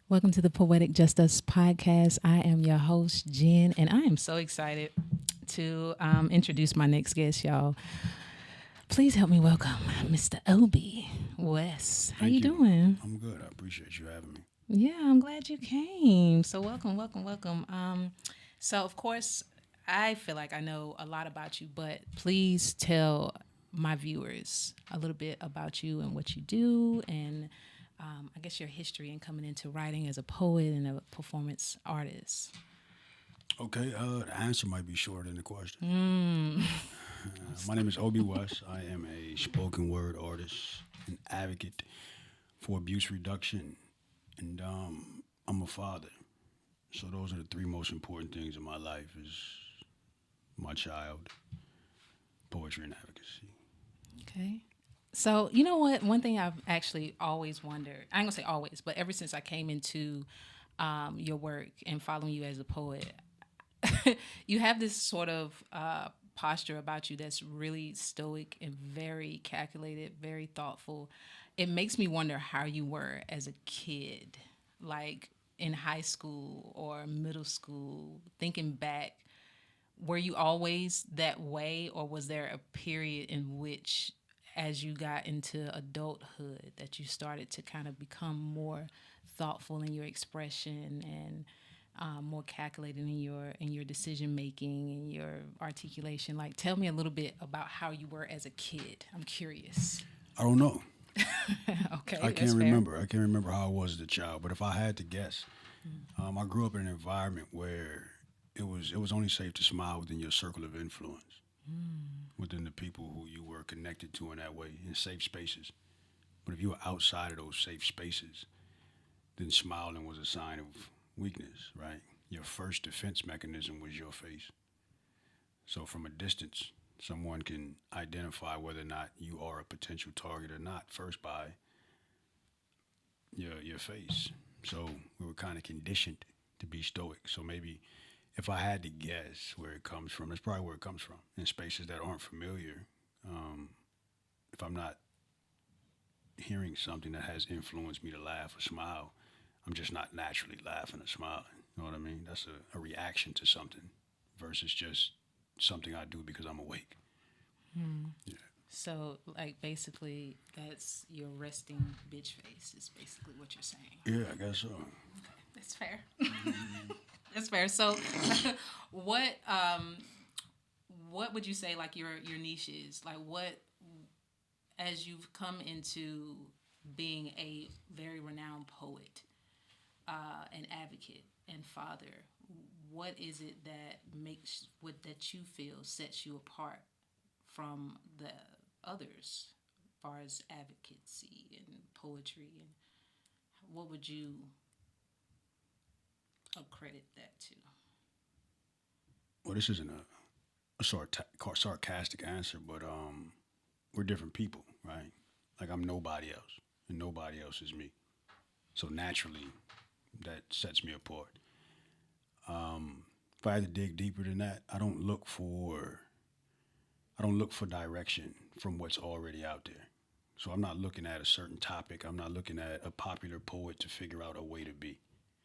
Welcome to the Poetic JustUS Podcast. I am your host, Jen, and I am so excited to introduce my next guest, y'all. Please help me welcome Mr. Obbie West. How you Thank you. doing? I'm good. I appreciate you having me. Yeah, I'm glad you came. So welcome, welcome, welcome. So of course, I feel like I know a lot about you, but please tell my viewers a little bit about you and what you do, and I guess your history in coming into writing as a poet and a performance artist. Okay, the answer might be shorter than the question. Mm. My name is Obbie West. I am a spoken word artist, an advocate for abuse reduction, and I'm a father. So those are the three most important things in my life: is my child, poetry, and advocacy. Okay. So, you know what? One thing I've actually always wondered, I ain't gonna say always, but ever since I came into your work and following you as a poet, you have this sort of posture about you that's really stoic and very calculated, very thoughtful. It makes me wonder how you were as a kid, like in high school or middle school, thinking back. Were you always that way, or was there a period in which, as you got into adulthood, that you started to kind of become more thoughtful in your expression and more calculated in your decision making and your articulation? Like, tell me a little bit about how you were as a kid. I'm curious. I don't know. Okay, I that's can't fair. remember. I can't remember how I was as a child. But if I had to guess, I grew up in an environment where it was only safe to smile within your circle of influence, within the people who you were connected to in that way, in safe spaces. But if you were outside of those safe spaces, then smiling was a sign of weakness, right? Your first defense mechanism was your face. So from a distance, someone can identify whether or not you are a potential target or not first by your face. So we were kind of conditioned to be stoic. So maybe if I had to guess where it comes from, it's probably where it comes from in spaces that aren't familiar. Um, if I'm not hearing something that has influenced me to laugh or smile, I'm just not naturally laughing or smiling. You know what I mean? That's a reaction to something versus just something I do because I'm awake. Yeah. So, like, basically, that's your resting bitch face, is basically what you're saying. Yeah, I guess so. That's fair. That's fair. So, what what would you say like your niche is? Like, what, as you've come into being a very renowned poet, an advocate, and father, what is it that makes what that you feel sets you apart from the others, as far as advocacy and poetry, and what would you accredit that to? Well, this isn't a sarcastic answer, but we're different people, right? Like I'm nobody else, and nobody else is me. So naturally, that sets me apart. If I had to dig deeper than that, I don't look for direction from what's already out there. So I'm not looking at a certain topic. I'm not looking at a popular poet to figure out a way to be.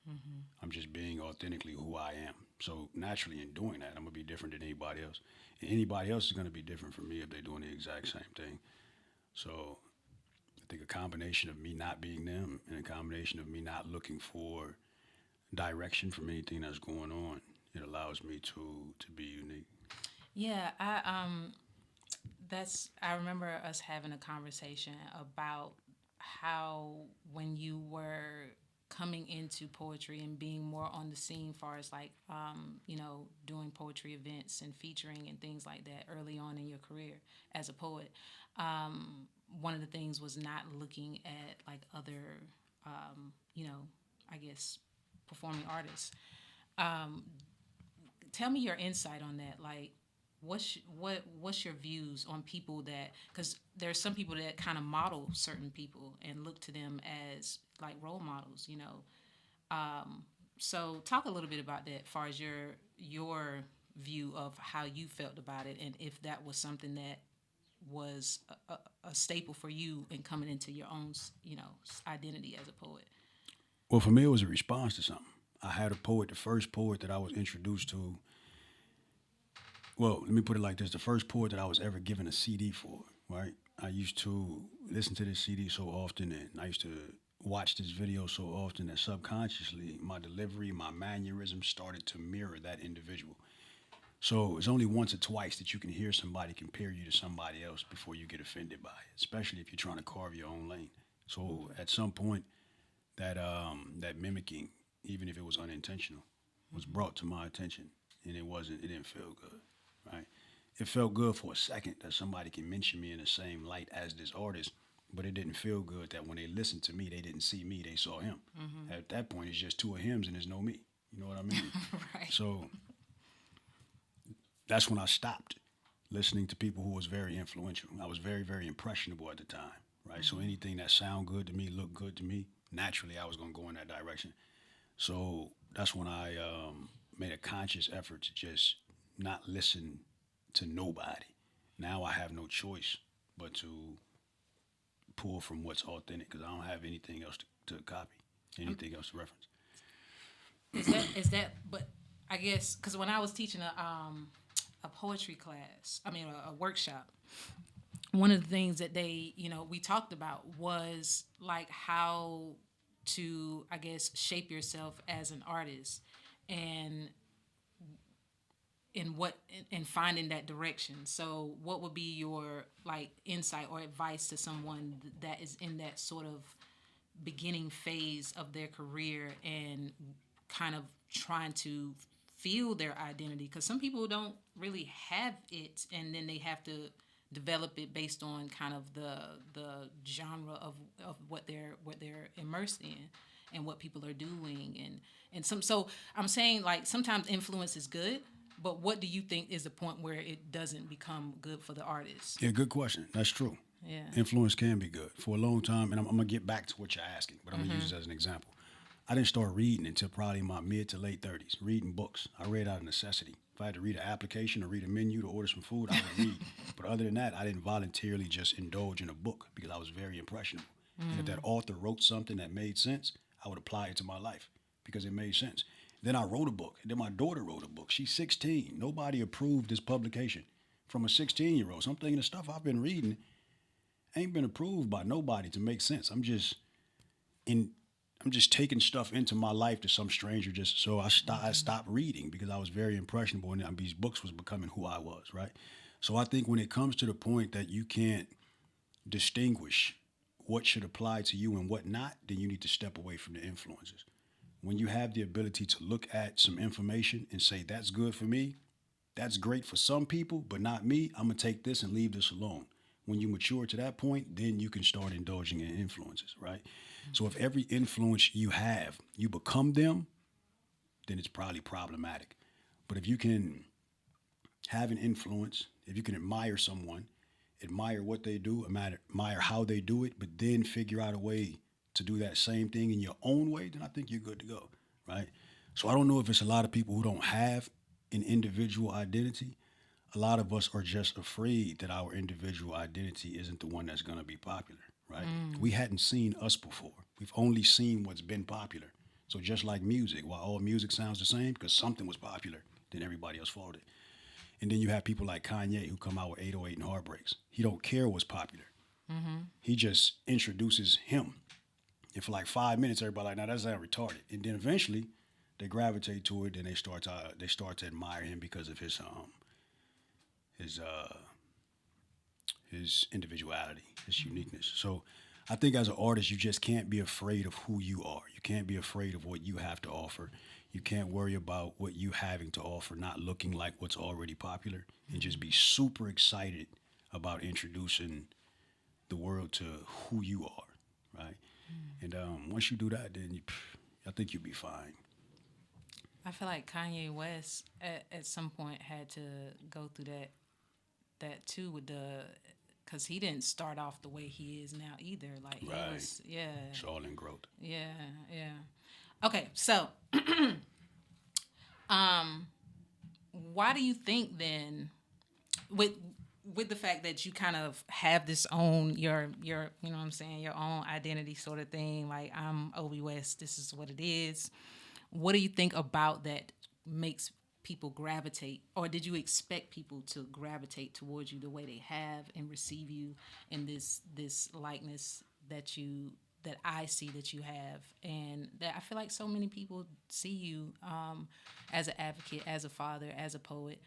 Mm-hmm. I'm just being authentically who I am. So naturally, in doing that, I'm gonna be different than anybody else, and anybody else is gonna be different from me if they're doing the exact same thing. So I think a combination of me not being them and a combination of me not looking for direction from anything that's going on, it allows me to be unique. Yeah, I remember us having a conversation about how when you were coming into poetry and being more on the scene, far as like doing poetry events and featuring and things like that early on in your career as a poet. One of the things was not looking at like other, you know, I guess performing artists. Um, Tell me your insight on that. Like, what's your views on people that, because there's some people that kind of model certain people and look to them as like role models. So talk a little bit about that, as far as your view of how you felt about it, and if that was something that was a staple for you in coming into your own identity as a poet. Well, for me, it was a response to something. I had a poet, the first poet that I was introduced to. Well, let me put it like this: the first poet that I was ever given a CD for. Right? I used to listen to this CD so often, and I used to watch this video so often that subconsciously my delivery, my mannerisms started to mirror that individual. So it's only once or twice that you can hear somebody compare you to somebody else before you get offended by it, especially if you're trying to carve your own lane. So at some point, that mimicking, even if it was unintentional, was brought to my attention, and it didn't feel good, right? It felt good for a second that somebody can mention me in the same light as this artist, but it didn't feel good that when they listened to me, they didn't see me, they saw him. At that point, it's just two of hims and there's no me. You know what I mean? Right. So that's when I stopped listening to people who was very influential. I was very, very impressionable at the time, right? So anything that sound good to me, look good to me, naturally I was gonna go in that direction. So that's when I made a conscious effort to just not listen to nobody. Now I have no choice but to pull from what's authentic because I don't have anything else to copy, anything else to reference. Is that? But I guess because when I was teaching a poetry class, I mean a workshop, one of the things that they we talked about was like how to, I guess, shape yourself as an artist, and in what in finding that direction. So what would be your like insight or advice to someone that is in that sort of beginning phase of their career and kind of trying to feel their identity, because some people don't really have it, and then they have to develop it based on kind of the genre of what they're immersed in and what people are doing, and some. So I'm saying, like, sometimes influence is good, but what do you think is the point where it doesn't become good for the artist? Yeah, good question. That's true. Yeah. Influence can be good for a long time, and I'm gonna get back to what you're asking, but I'm gonna use it as an example. I didn't start reading until probably my mid to late 30s. Reading books, I read out of necessity. If I had to read an application or read a menu to order some food, I would read. But other than that, I didn't voluntarily just indulge in a book because I was very impressionable. And if that author wrote something that made sense, I would apply it to my life because it made sense. Then I wrote a book. And then my daughter wrote a book. She's 16. Nobody approved this publication from a 16-year-old. So I'm thinking the stuff I've been reading ain't been approved by nobody to make sense. I'm just taking stuff into my life to some stranger just so I stopped reading because I was very impressionable and these books was becoming who I was, right? So I think when it comes to the point that you can't distinguish what should apply to you and what not, then you need to step away from the influences. When you have the ability to look at some information and say, that's good for me, that's great for some people, but not me, I'm going to take this and leave this alone. When you mature to that point, then you can start indulging in influences, right? So if every influence you have, you become them, then it's probably problematic. But if you can have an influence, if you can admire someone, admire what they do, admire how they do it, but then figure out a way to do that same thing in your own way, then I think you're good to go, right? So I don't know if it's a lot of people who don't have an individual identity. A lot of us are just afraid that our individual identity isn't the one that's going to be popular, right? We hadn't seen us before. We've only seen what's been popular. So just like music, while all music sounds the same because something was popular, then everybody else followed it. And then you have people like Kanye who come out with 808 and Heartbreaks. He don't care what's popular. He just introduces him. And for like 5 minutes, everybody like, now that's not retarded. And then eventually they gravitate to it and they start to admire him because of his individuality, his uniqueness. So I think as an artist, you just can't be afraid of who you are. You can't be afraid of what you have to offer. You can't worry about what you having to offer not looking like what's already popular, and just be super excited about introducing the world to who you are, right? And once you do that, then I think you'll be fine. I feel like Kanye West at some point had to go through that too with because he didn't start off the way he is now either. Like he Right. was, yeah, It's all in growth. yeah. Okay, so why do you think then, with with the fact that you kind of have this own your you know what I'm saying, your own identity sort of thing, like I'm Obbie West, this is what it is. What do you think about that makes people gravitate, or did you expect people to gravitate towards you the way they have and receive you in this likeness that I see that you have, and that I feel like so many people see you as an advocate, as a father, as a poet.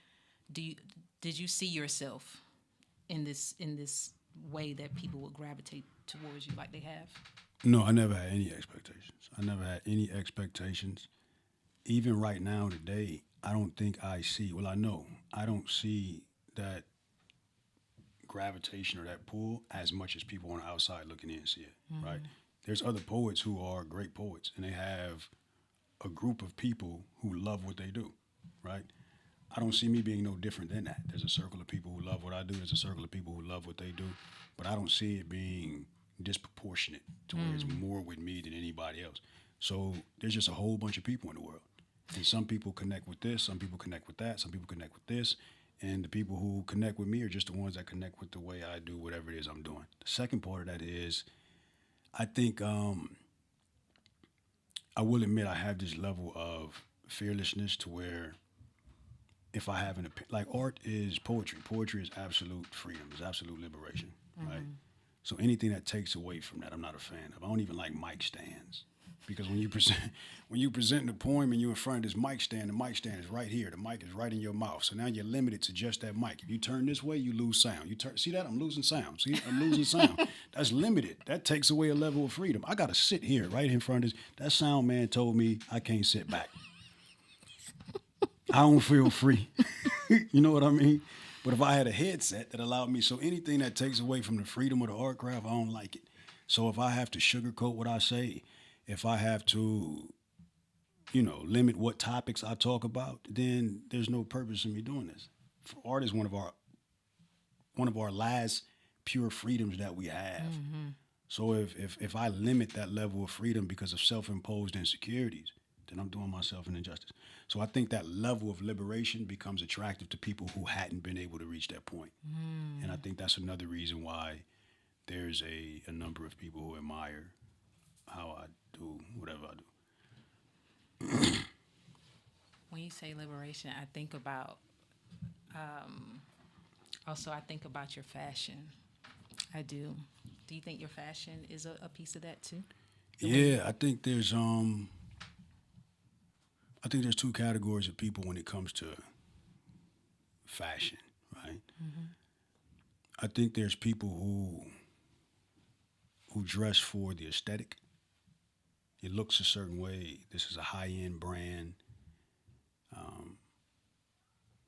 Did you see yourself in this way that people would gravitate towards you like they have? No, I never had any expectations. I never had any expectations. Even right now, today, I don't think I see, well, I know, I don't see that gravitation or that pull as much as people on the outside looking in see it, right? There's other poets who are great poets, and they have a group of people who love what they do, right? I don't see me being no different than that. There's a circle of people who love what I do. There's a circle of people who love what they do, but I don't see it being disproportionate to where it's more with me than anybody else. So there's just a whole bunch of people in the world. And some people connect with this, some people connect with that, some people connect with this. And the people who connect with me are just the ones that connect with the way I do whatever it is I'm doing. The second part of that is, I think I will admit I have this level of fearlessness to where if I have an opinion, like art is poetry. Poetry is absolute freedom, is absolute liberation, right? So anything that takes away from that, I'm not a fan of. I don't even like mic stands. Because when you present the poem and you're in front of this mic stand, the mic stand is right here. The mic is right in your mouth. So now you're limited to just that mic. If you turn this way, you lose sound. See that? I'm losing sound. See, I'm losing sound. That's limited. That takes away a level of freedom. I got to sit here right in front of this. That sound man told me I can't sit back. I don't feel free. You know what I mean? But if I had a headset that allowed me, so anything that takes away from the freedom of the art craft, I don't like it. So if I have to sugarcoat what I say, if I have to, limit what topics I talk about, then there's no purpose in me doing this. Art is one of our last pure freedoms that we have. So if I limit that level of freedom because of self-imposed insecurities, then I'm doing myself an injustice. So I think that level of liberation becomes attractive to people who hadn't been able to reach that point. And I think that's another reason why there's a number of people who admire how I do whatever I do. When you say liberation, I think about I think about your fashion. I do. Do you think your fashion is a piece of that too? Yeah, I think there's two categories of people when it comes to fashion, right? I think there's people who dress for the aesthetic. It looks a certain way. This is a high-end brand.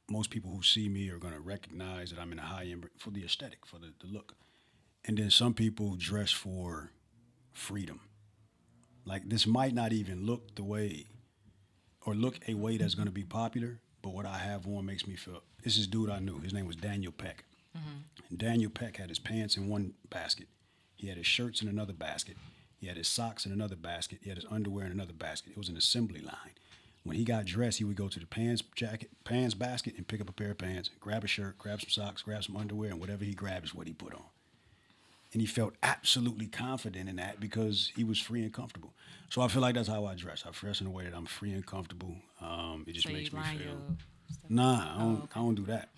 Most people who see me are going to recognize that I'm in a high-end for the aesthetic, for the look. And then some people dress for freedom. Like this might not even look the way or look a way that's going to be popular, but what I have on makes me feel. This is dude I knew. His name was Daniel Peck. And Daniel Peck had his pants in one basket. He had his shirts in another basket. He had his socks in another basket. He had his underwear in another basket. It was an assembly line. When he got dressed, he would go to the pants basket and pick up a pair of pants, grab a shirt, grab some socks, grab some underwear, and whatever he grabbed is what he put on. And he felt absolutely confident in that because he was free and comfortable. So I feel like that's how I dress. I dress in a way that I'm free and comfortable. It just makes me feel. Nah, I don't do that.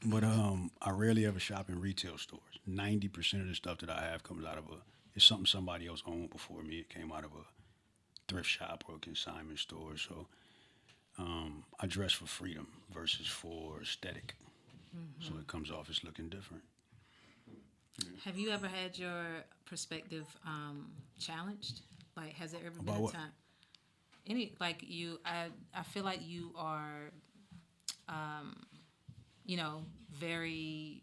But I rarely ever shop in retail stores. 90% of the stuff that I have comes out of it's something somebody else owned before me. It came out of a thrift shop or a consignment store. So I dress for freedom versus for aesthetic. So it comes off as looking different. Have you ever had your perspective challenged? Like, has there ever been About a what? time? I feel like you are, very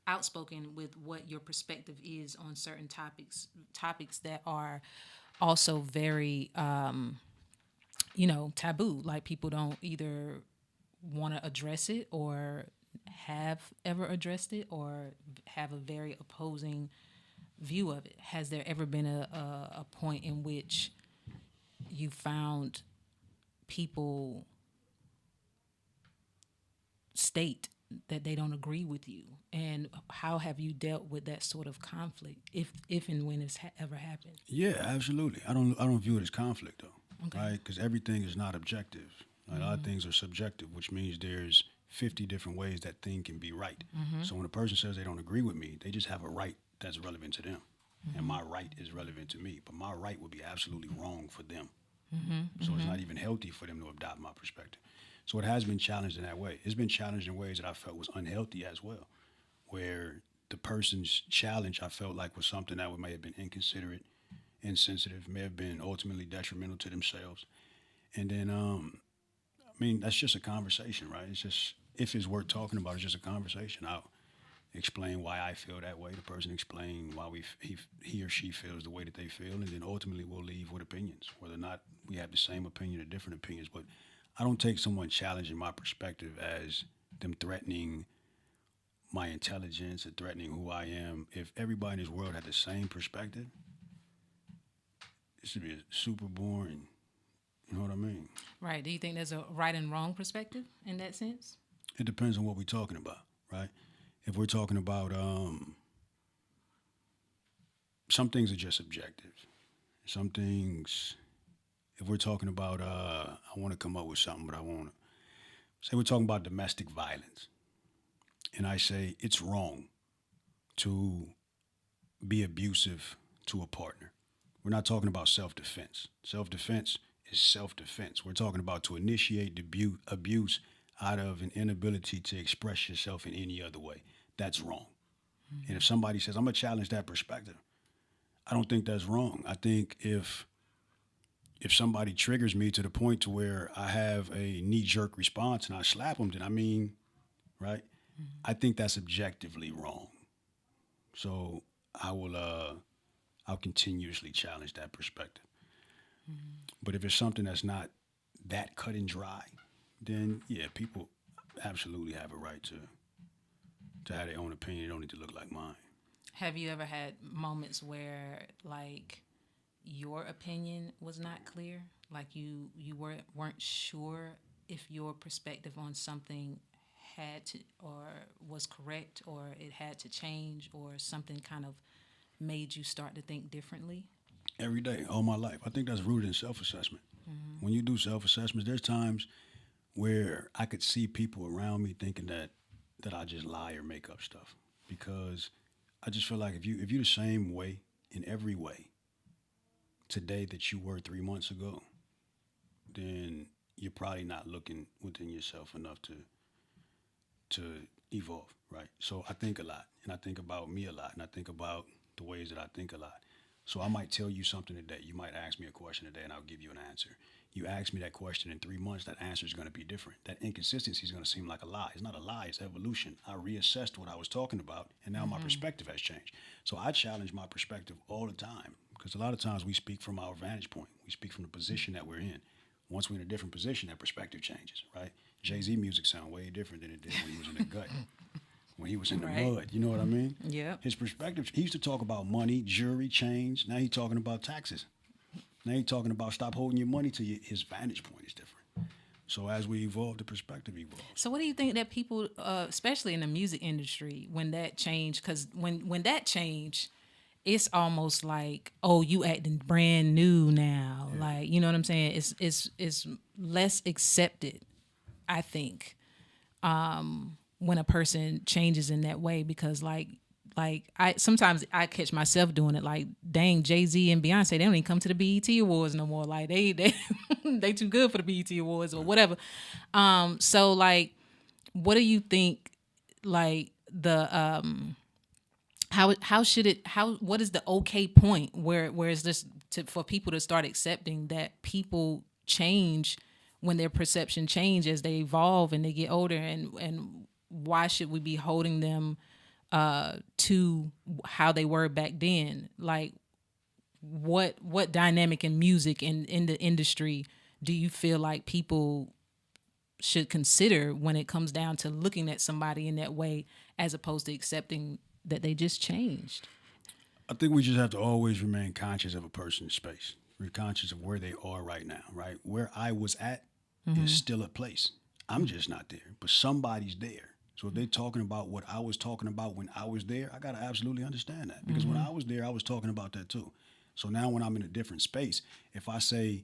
outspoken with what your perspective is on certain topics that are also very, taboo. Like people don't either want to address it or have ever addressed it or have a very opposing view of it. Has there ever been a point in which you found people state that they don't agree with you, and how have you dealt with that sort of conflict, if and when it's ever happened? Yeah, absolutely. I don't view it as conflict though, Okay. right? Because everything is not objective. Like, a lot of things are subjective, which means there's 50 different ways that thing can be right. So when a person says they don't agree with me, they just have a right that's relevant to them, and my right is relevant to me. But my right would be absolutely wrong for them. So it's not even healthy for them to adopt my perspective. So it has been challenged in that way. It's been challenged in ways that I felt was unhealthy as well, where the person's challenge I felt like was something that may have been inconsiderate, insensitive, may have been ultimately detrimental to themselves. And then, I mean, that's just a conversation, right? It's just, if it's worth talking about, it's just a conversation. I'll explain why I feel that way. The person explain why he or she feels the way that they feel, and then ultimately we'll leave with opinions, whether or not we have the same opinion or different opinions. But I don't take someone challenging my perspective as them threatening my intelligence or threatening who I am. If everybody in this world had the same perspective, this would be super boring. You know what I mean? Right. Do you think there's a right and wrong perspective in that sense? It depends on what we're talking about, right? If we're talking about some things are just subjective. Some things, if we're talking about, I want to come up with something, but I want to say we're talking about domestic violence, and I say it's wrong to be abusive to a partner. We're not talking about self-defense. Self-defense is self-defense. We're talking about to initiate abuse out of an inability to express yourself in any other way. That's wrong. And if somebody says, I'm going to challenge that perspective, I don't think that's wrong. I think if somebody triggers me to the point to where I have a knee-jerk response and I slap them, then I mean, right? I think that's objectively wrong. So I'll continuously challenge that perspective. But if it's something that's not that cut and dry, then yeah, people absolutely have a right to have their own opinion. It don't need to look like mine. Have you ever had moments where, like, your opinion was not clear? Like you weren't sure if your perspective on something had to or was correct, or it had to change, or something kind of made you start to think differently? Every day, all my life. I think that's rooted in self-assessment. When you do self-assessments, there's times where I could see people around me thinking that I just lie or make up stuff, because I just feel like if you're the same way in every way today that you were 3 months ago, then you're probably not looking within yourself enough to evolve, right? So I think a lot, and I think about me a lot, and I think about the ways that I think a lot. So I might tell you something today. You might ask me a question today, and I'll give you an answer. You ask me that question in 3 months, that answer is going to be different. That inconsistency is going to seem like a lie. It's not a lie, it's evolution. I reassessed what I was talking about, and now my perspective has changed. So I challenge my perspective all the time, because a lot of times we speak from our vantage point. We speak from the position that we're in. Once we're in a different position, that perspective changes, right? Jay-Z music sound way different than it did when he was in the gut, when he was in the mud. You know what I mean? Yeah. His perspective, he used to talk about money, jewelry, change. Now he's talking about taxes. Now he's talking about stop holding your money till his vantage point is different. So as we evolve, the perspective evolves. So what do you think that people, especially in the music industry, when that changed? Because when that changed, it's almost like, oh, you acting brand new now. Yeah. Like, you know what I'm saying? It's less accepted, I think, when a person changes in that way, because like I sometimes I catch myself doing it. Like, dang, Jay-Z and Beyonce, they don't even come to the BET Awards no more. Like they they too good for the BET Awards or whatever. So like, what do you think? Like the what is the okay point where is this for people to start accepting that people change when their perception change as they evolve and they get older, and why should we be holding them to how they were back then? Like, what dynamic in music and in the industry do you feel like people should consider when it comes down to looking at somebody in that way, as opposed to accepting that they just changed? I think we just have to always remain conscious of a person's space. We're conscious of where they are right now, right? Where I was at is still a place. I'm just not there, but somebody's there. So if they're talking about what I was talking about when I was there, I got to absolutely understand that. Because when I was there, I was talking about that too. So now when I'm in a different space, if I say,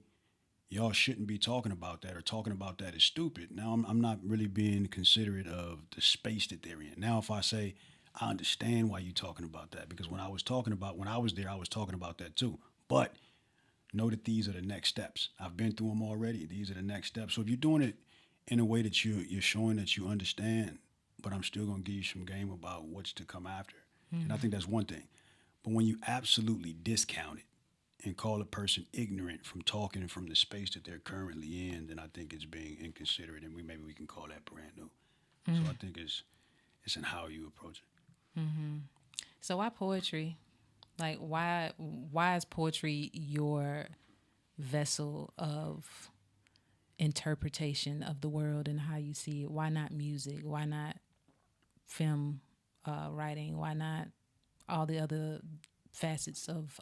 y'all shouldn't be talking about that or talking about that is stupid, now I'm not really being considerate of the space that they're in. Now if I say, I understand why you're talking about that, because when I was there, I was talking about that too. But know that these are the next steps. I've been through them already. These are the next steps. So if you're doing it in a way that you're showing that you understand, but I'm still going to give you some game about what's to come after. And I think that's one thing. But when you absolutely discount it and call a person ignorant from talking from the space that they're currently in, then I think it's being inconsiderate, and maybe we can call that brand new. So I think it's in how you approach it. So why poetry? Like, why is poetry your vessel of interpretation of the world and how you see it? Why not music? Why not film writing? Why not all the other facets of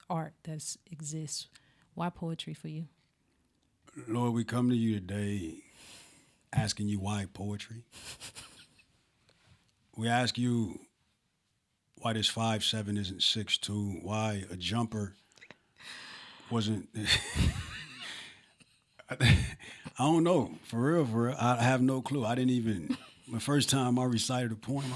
art that exists? Why poetry for you? Lord, we come to you today asking you why poetry. We ask you why this 5'7" isn't 6'2", why a jumper wasn't... I don't know. For real, I have no clue. I didn't even... The first time I recited a poem,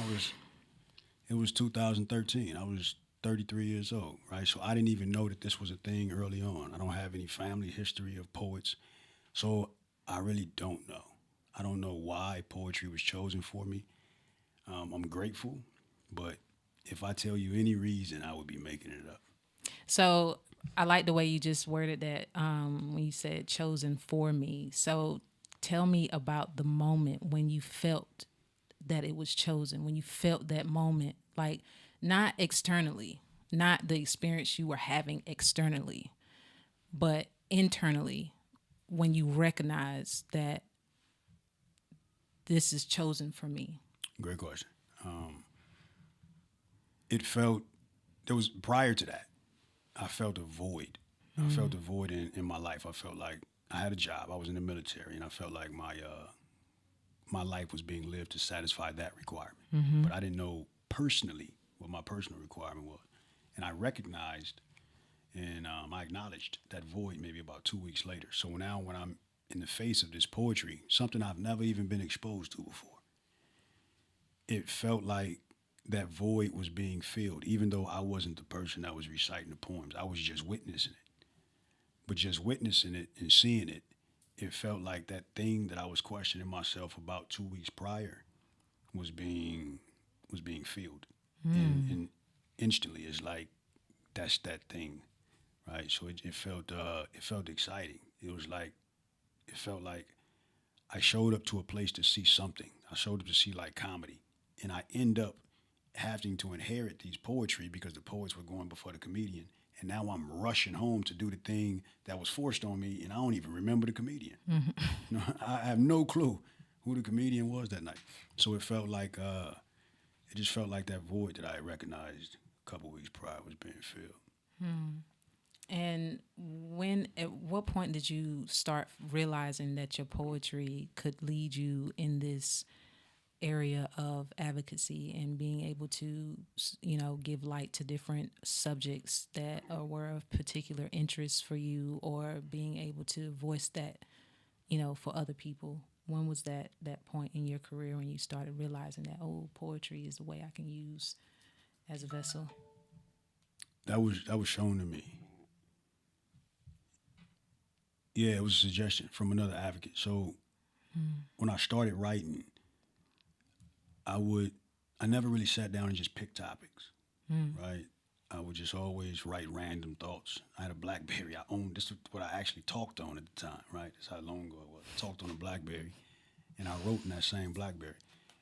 it was 2013. I was 33 years old, right? So I didn't even know that this was a thing early on. I don't have any family history of poets. So I really don't know. I don't know why poetry was chosen for me. I'm grateful, but if I tell you any reason, I would be making it up. So I like the way you just worded that when you said chosen for me. So tell me about the moment when you felt that it was chosen, when you felt that moment, like not externally, not the experience you were having externally, but internally, when you recognize that this is chosen for me. Great question. It felt, there was, prior to that, I felt a void. I felt a void in my life. I felt like I had a job. I was in the military, and I felt like my life was being lived to satisfy that requirement. But I didn't know personally what my personal requirement was. And I recognized and I acknowledged that void maybe about 2 weeks later. So now when I'm in the face of this poetry, something I've never even been exposed to before, it felt like that void was being filled, even though I wasn't the person that was reciting the poems. I was just witnessing it. But just witnessing it and seeing it, it felt like that thing that I was questioning myself about 2 weeks prior was being filled. And instantly it's like, that's that thing, right? So it felt exciting. It felt like I showed up to a place to see something. I showed up to see like comedy, and I end up having to inherit these poetry because the poets were going before the comedian. And now I'm rushing home to do the thing that was forced on me, and I don't even remember the comedian. You know, I have no clue who the comedian was that night. So it felt like, it just felt like that void that I recognized a couple weeks prior was being filled. And at what point did you start realizing that your poetry could lead you in this area of advocacy and being able to, give light to different subjects that were of particular interest for you, or being able to voice that, for other people? When was that point in your career when you started realizing that, poetry is the way I can use as a vessel? That was shown to me. Yeah, it was a suggestion from another advocate. So when I started writing, I never really sat down and just picked topics, right? I would just always write random thoughts. I had a BlackBerry. This is what I actually talked on at the time, right? That's how long ago it was. I talked on a BlackBerry, and I wrote in that same BlackBerry.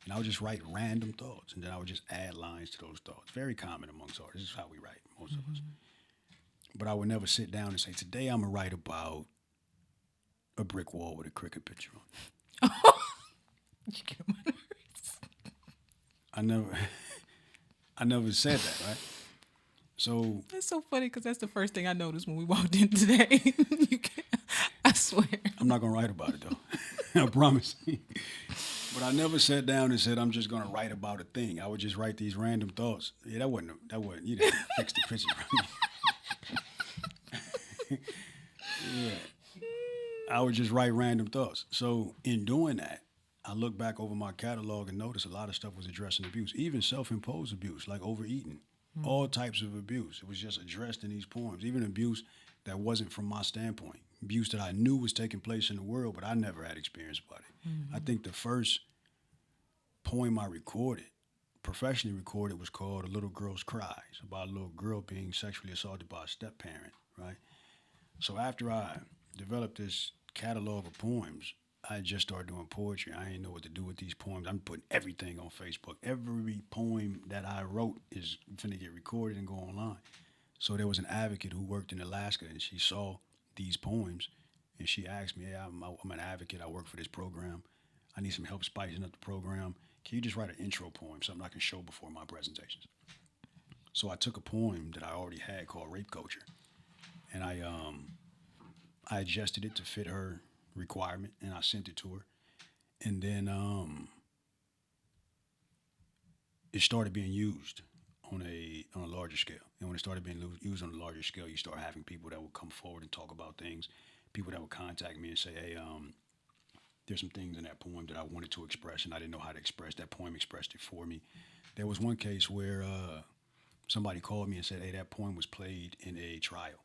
And I would just write random thoughts, and then I would just add lines to those thoughts. Very common amongst artists. This is how we write, most of us. But I would never sit down and say, today I'm going to write about a brick wall with a cricket picture on it. You get my nerves. I never said that, right? So That's so funny because that's the first thing I noticed when we walked in today. I swear. I'm not gonna write about it though. I promise. But I never sat down and said I'm just gonna write about a thing. I would just write these random thoughts. Yeah, that wasn't. You didn't fix the picture. Yeah, I would just write random thoughts. So in doing that, I look back over my catalog and notice a lot of stuff was addressing abuse, even self-imposed abuse, like overeating, all types of abuse. It was just addressed in these poems, even abuse that wasn't from my standpoint, abuse that I knew was taking place in the world, but I never had experience about it. I think the first poem I recorded, professionally recorded, was called A Little Girl's Cries, about a little girl being sexually assaulted by a step parent, right? So after I developed this catalog of poems, I just started doing poetry. I didn't know what to do with these poems. I'm putting everything on Facebook. Every poem that I wrote is finna get recorded and go online. So there was an advocate who worked in Alaska, and she saw these poems, and she asked me, "Hey, I'm an advocate. I work for this program. I need some help spicing up the program. Can you just write an intro poem, something I can show before my presentations?" So I took a poem that I already had called Rape Culture, and I adjusted it to fit her requirement, and I sent it to her. And then it started being used on a larger scale. And when it started being used on a larger scale, you start having people that would come forward and talk about things. People that would contact me and say, "Hey, there's some things in that poem that I wanted to express, and I didn't know how to express. That poem expressed it for me." There was one case where somebody called me and said, "Hey, that poem was played in a trial,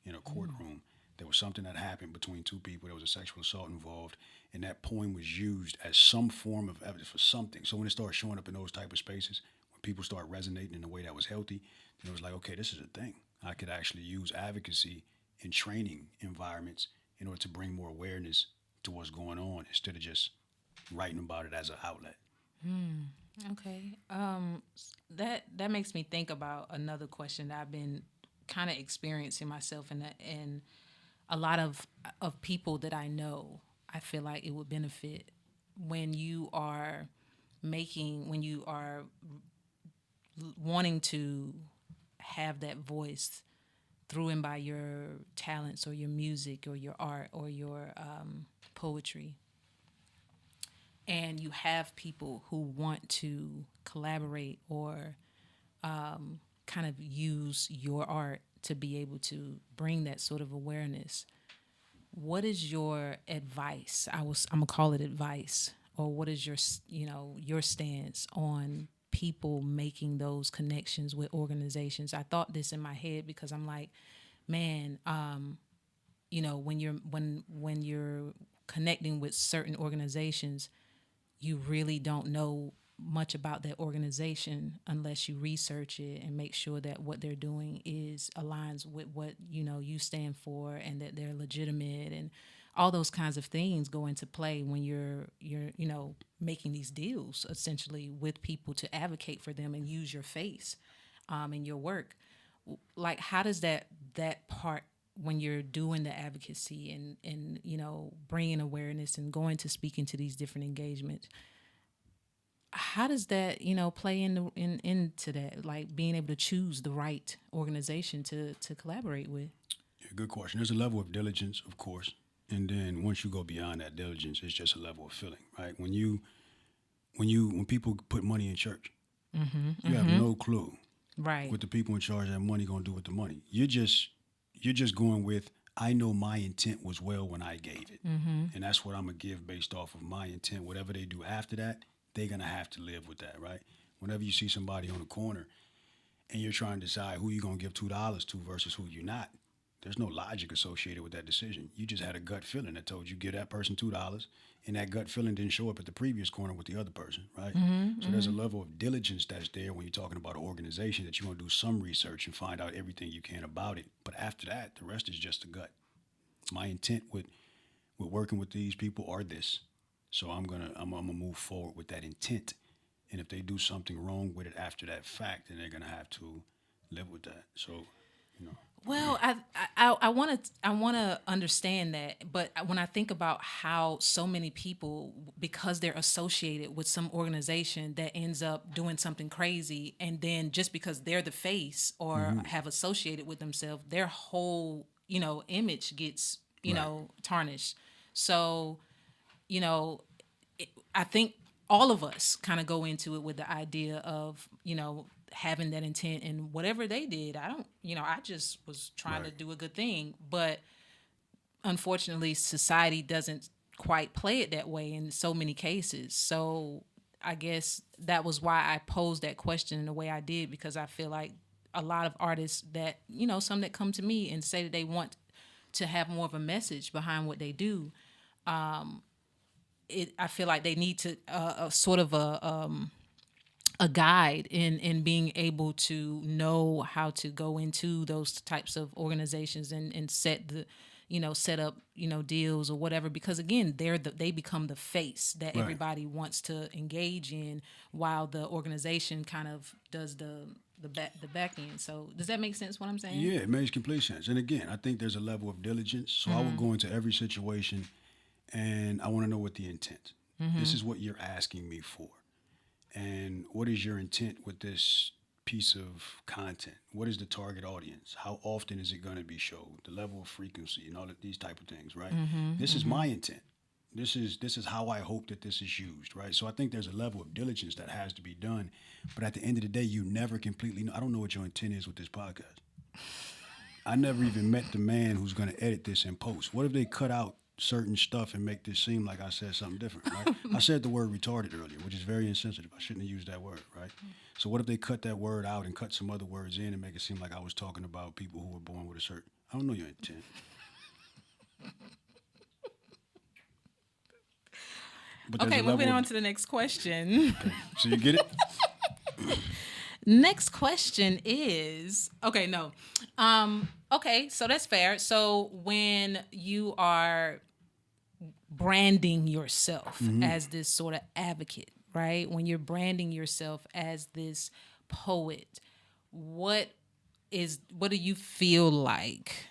in a courtroom. There was something that happened between two people. There was a sexual assault involved, and that poem was used as some form of evidence for something." So when it started showing up in those type of spaces, when people start resonating in a way that was healthy, then it was like, okay, this is a thing. I could actually use advocacy in training environments in order to bring more awareness to what's going on instead of just writing about it as an outlet. Okay. That makes me think about another question that I've been kind of experiencing myself, and a lot of people that I know. I feel like it would benefit when you are when you are wanting to have that voice through and by your talents or your music or your art or your poetry, and you have people who want to collaborate or kind of use your art to be able to bring that sort of awareness. What is your advice? I'm gonna call it advice, or what is your stance on people making those connections with organizations? I thought this in my head because I'm like, man, when you're connecting with certain organizations, you really don't know much about that organization unless you research it and make sure that what they're doing is aligns with what you stand for, and that they're legitimate, and all those kinds of things go into play when you're making these deals essentially with people to advocate for them and use your face in your work. Like, how does that part, when you're doing the advocacy and bringing awareness and going to speaking to these different engagements, how does that play into that, like being able to choose the right organization to collaborate with? Yeah, good question. There's a level of diligence, of course, and then once you go beyond that diligence, it's just a level of feeling, right? When people put money in church, you have no clue Right. what the people in charge of that money gonna do with the money. You're just going with, I know my intent was well when I gave it, and that's what I'm gonna give based off of my intent. Whatever they do after that, they're gonna have to live with that, right? Whenever you see somebody on the corner and you're trying to decide who you're gonna give $2 to versus who you're not, there's no logic associated with that decision. You just had a gut feeling that told you give that person $2, and that gut feeling didn't show up at the previous corner with the other person, right? So there's a level of diligence that's there when you're talking about an organization, that you're gonna do some research and find out everything you can about it. But after that, the rest is just a gut. My intent with working with these people are this, so I'm gonna move forward with that intent. And if they do something wrong with it after that fact, then they're gonna have to live with that. So, you know. Well, I want to understand that, but when I think about how so many people, because they're associated with some organization that ends up doing something crazy, and then just because they're the face or have associated with themselves, their whole image gets Right. tarnished. So I think all of us kind of go into it with the idea of, having that intent, and whatever they did, I just was trying to Right. do a good thing. But unfortunately, society doesn't quite play it that way in so many cases. So I guess that was why I posed that question in the way I did, because I feel like a lot of artists that, some that come to me and say that they want to have more of a message behind what they do, I feel like they need to a sort of a guide in being able to know how to go into those types of organizations and set up deals or whatever, because again they become the face that Right. everybody wants to engage in, while the organization kind of does the back end. So does that make sense what I'm saying? Yeah, it makes complete sense. And again, I think there's a level of diligence. So I would go into every situation and I want to know what the intent. This is what you're asking me for. And what is your intent with this piece of content? What is the target audience? How often is it going to be showed? The level of frequency and all of these type of things, right? This is my intent. This is how I hope that this is used, right? So I think there's a level of diligence that has to be done. But at the end of the day, you never completely know. I don't know what your intent is with this podcast. I never even met the man who's going to edit this in post. What if they cut out certain stuff and make this seem like I said something different, right? I said the word retarded earlier, which is very insensitive. I shouldn't have used that word, right? So what if they cut that word out and cut some other words in and make it seem like I was talking about people who were born with a certain... I don't know your intent. But Okay, moving on to the next question. Okay. So you get it? Next question is okay, so that's fair. So when you are branding yourself as this sort of advocate, right? When you're branding yourself as this poet, what do you feel like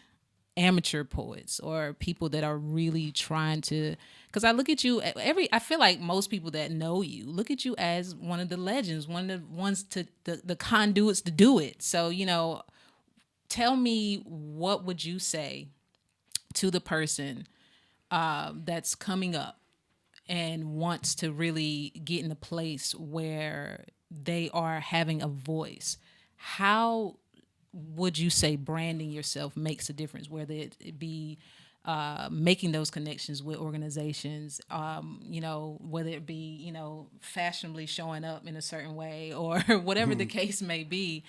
amateur poets or people that are really trying to, because I look at you I feel like most people that know you look at you as one of the legends, one of the ones to the conduits to do it. So tell me, what would you say to the person that's coming up and wants to really get in a place where they are having a voice? How would you say branding yourself makes a difference, whether it be making those connections with organizations, whether it be, fashionably showing up in a certain way or whatever the case may be?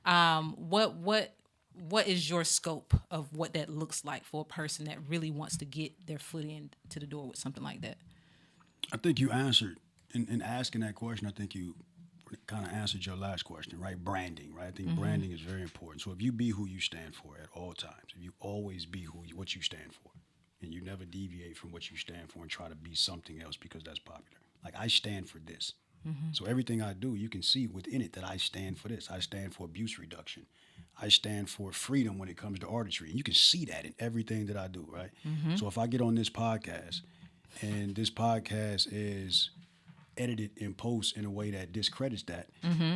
What is your scope of what that looks like for a person that really wants to get their foot into the door with something like that? I think you answered, in asking that question, I think you kind of answered your last question, right? Branding, right? I think branding is very important. So if you be who you stand for at all times, if you always be what you stand for, and you never deviate from what you stand for and try to be something else because that's popular. Like, I stand for this. So everything I do, you can see within it that I stand for this. I stand for abuse reduction. I stand for freedom when it comes to artistry. And you can see that in everything that I do, right? So if I get on this podcast and this podcast is edited in post in a way that discredits that,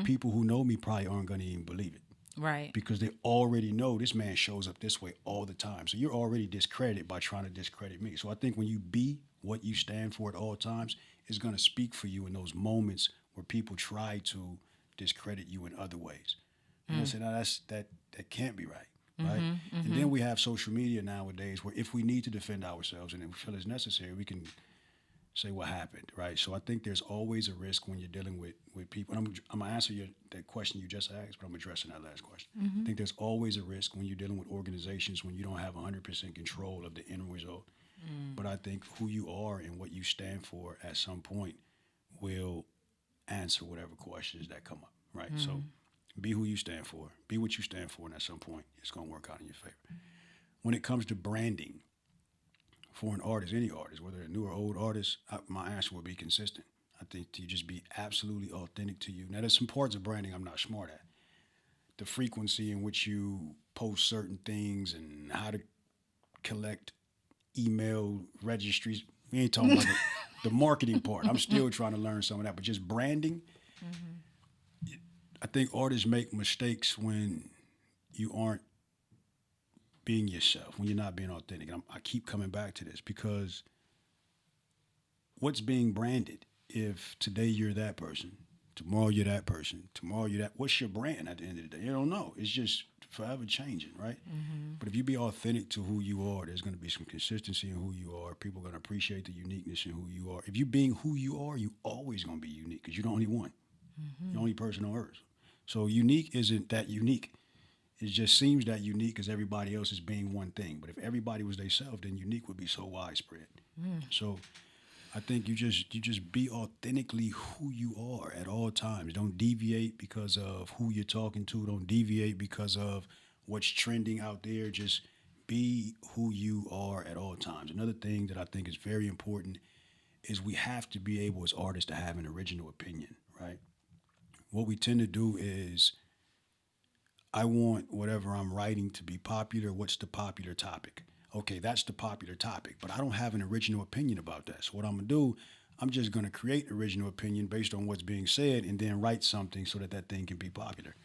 people who know me probably aren't going to even believe it. Right. Because they already know this man shows up this way all the time. So you're already discredited by trying to discredit me. So I think when you be what you stand for at all times, it's going to speak for you in those moments where people try to discredit you in other ways. And I said, no, that can't be right. Right. And then we have social media nowadays where if we need to defend ourselves and if we feel it's necessary, we can say what happened, right? So I think there's always a risk when you're dealing with people. And I'm going to answer that question you just asked, but I'm addressing that last question. I think there's always a risk when you're dealing with organizations when you don't have 100% control of the end result. But I think who you are and what you stand for at some point will answer whatever questions that come up, right? So be who you stand for. Be what you stand for, and at some point, it's going to work out in your favor. When it comes to branding, for an artist, any artist, whether a new or old artist, my answer would be consistent. I think to just be absolutely authentic to you. Now, there's some parts of branding I'm not smart at. The frequency in which you post certain things and how to collect email registries. We ain't talking about the marketing part. I'm still trying to learn some of that. But just branding, I think artists make mistakes when you aren't being yourself, when you're not being authentic. And I keep coming back to this because what's being branded if today you're that person, tomorrow you're that person, tomorrow you're that, what's your brand at the end of the day? You don't know. It's just forever changing, right? But if you be authentic to who you are, there's going to be some consistency in who you are. People are going to appreciate the uniqueness in who you are. If you being who you are, you always going to be unique because you're the only one. You're the only person on earth. So unique isn't that unique. It just seems that unique because everybody else is being one thing. But if everybody was themselves, then unique would be so widespread. So I think you just be authentically who you are at all times. Don't deviate because of who you're talking to. Don't deviate because of what's trending out there. Just be who you are at all times. Another thing that I think is very important is we have to be able as artists to have an original opinion, right? What we tend to do is I want whatever I'm writing to be popular. What's the popular topic? Okay, that's the popular topic, but I don't have an original opinion about that. So what I'm gonna do, I'm just gonna create original opinion based on what's being said, and then write something so that that thing can be popular.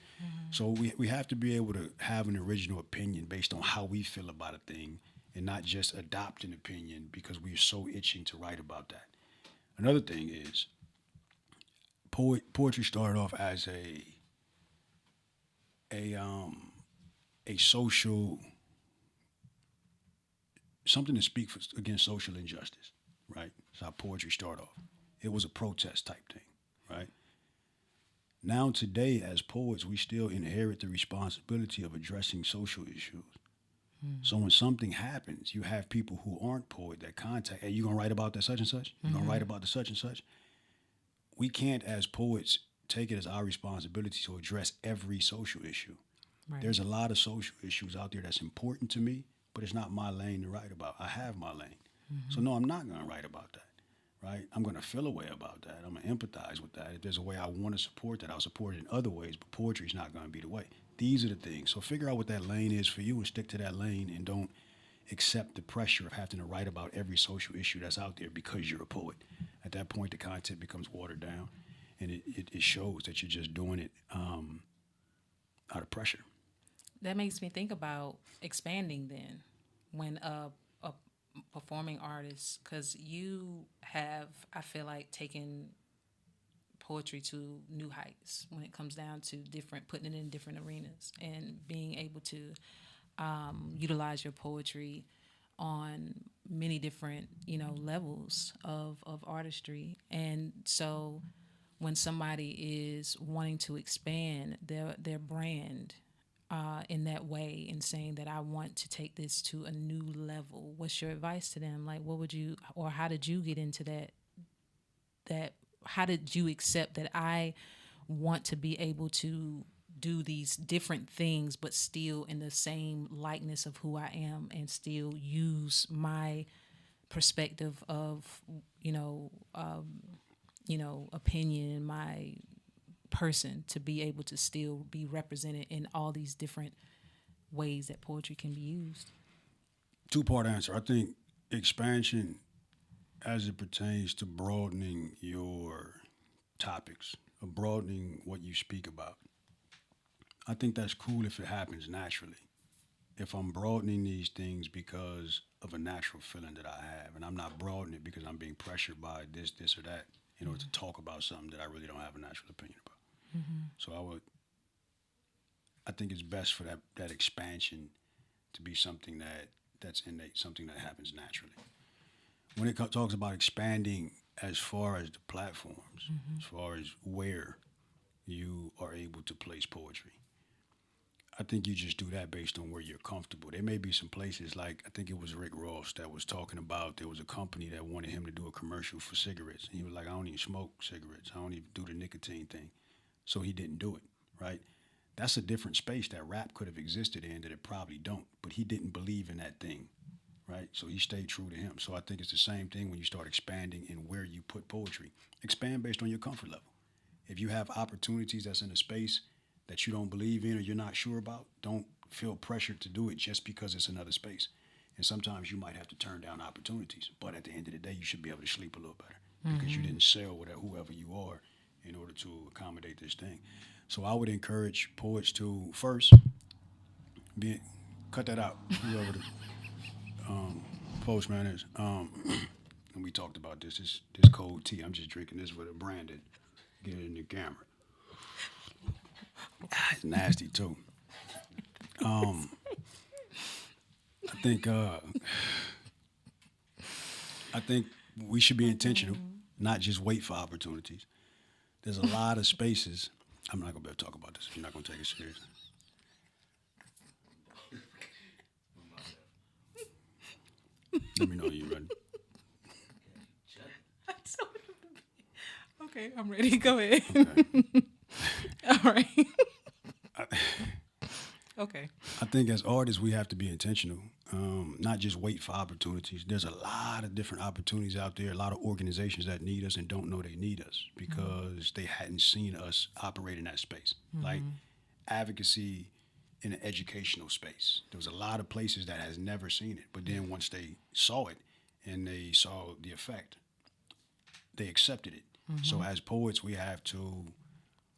So we have to be able to have an original opinion based on how we feel about a thing, and not just adopt an opinion because we're so itching to write about that. Another thing is poetry started off as a a social something to speak for, against social injustice, right? That's how poetry started off. It was a protest type thing, right? Now today, as poets, we still inherit the responsibility of addressing social issues. So when something happens, you have people who aren't poet that contact, hey, you gonna write about that such and such? You gonna write about the such and such? We can't, as poets, take it as our responsibility to address every social issue. Right. There's a lot of social issues out there that's important to me, but it's not my lane to write about. I have my lane. So no, I'm not gonna write about that, right? I'm gonna feel a way about that. I'm gonna empathize with that. If there's a way I want to support that, I'll support it in other ways, but poetry's not gonna be the way. These are the things. So figure out what that lane is for you and stick to that lane, and don't accept the pressure of having to write about every social issue that's out there because you're a poet. At that point, the content becomes watered down, and it shows that you're just doing it out of pressure. That makes me think about expanding then when a performing artist, because you have, I feel like, taken poetry to new heights when it comes down to different, putting it in different arenas and being able to utilize your poetry on many different, levels of artistry. And so when somebody is wanting to expand their brand in that way and saying that I want to take this to a new level, what's your advice to them? Like, what would you, or how did you get into that how did you accept that I want to be able to do these different things but still in the same likeness of who I am, and still use my perspective of opinion and my person to be able to still be represented in all these different ways that poetry can be used? Two-part answer. I think expansion as it pertains to broadening your topics, or broadening what you speak about. I think that's cool if it happens naturally. If I'm broadening these things because of a natural feeling that I have, and I'm not broadening it because I'm being pressured by this, or that, in order to talk about something that I really don't have a natural opinion about. So I think it's best for that expansion to be something that's innate, something that happens naturally. When it talks about expanding as far as the platforms, as far as where you are able to place poetry, I think you just do that based on where you're comfortable. There may be some places, like I think it was Rick Ross that was talking about, there was a company that wanted him to do a commercial for cigarettes. And he was like, I don't even smoke cigarettes. I don't even do the nicotine thing. So he didn't do it, right? That's a different space that rap could have existed in that it probably don't. But he didn't believe in that thing, right? So he stayed true to him. So I think it's the same thing when you start expanding in where you put poetry. Expand based on your comfort level. If you have opportunities that's in a space that you don't believe in or you're not sure about, don't feel pressured to do it just because it's another space. And sometimes you might have to turn down opportunities. But at the end of the day, you should be able to sleep a little better because you didn't sell with whoever you are in order to accommodate this thing. So I would encourage poets to first cut that out, whoever the postman is. and we talked about this cold tea. I'm just drinking this with a Brandon. Get it in the camera. It's nasty too. I think we should be intentional, not just wait for opportunities. There's a lot of spaces. I'm not gonna be able to talk about this if you're not gonna take it serious. Let me know you're ready. Okay, I'm ready. Go ahead. Okay. All right. Okay. I think as artists, we have to be intentional, not just wait for opportunities. There's a lot of different opportunities out there, a lot of organizations that need us and don't know they need us because they hadn't seen us operate in that space. Like advocacy in an educational space. There was a lot of places that has never seen it, but then once they saw it and they saw the effect, they accepted it. So as poets, we have to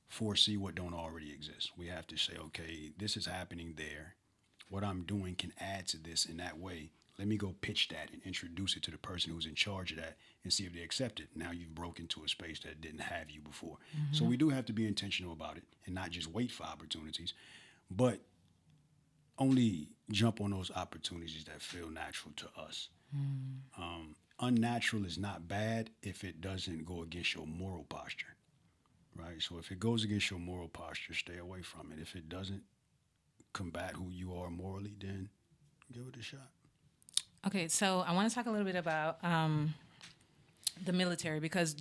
foresee what don't already exist. We have to say, okay, this is happening there. What I'm doing can add to this in that way. Let me go pitch that and introduce it to the person who's in charge of that and see if they accept it. Now you've broken into a space that didn't have you before. So we do have to be intentional about it and not just wait for opportunities, but only jump on those opportunities that feel natural to us. Unnatural is not bad if it doesn't go against your moral posture. Right. So if it goes against your moral posture, stay away from it. If it doesn't combat who you are morally, then give it a shot. Okay, so I want to talk a little bit about the military because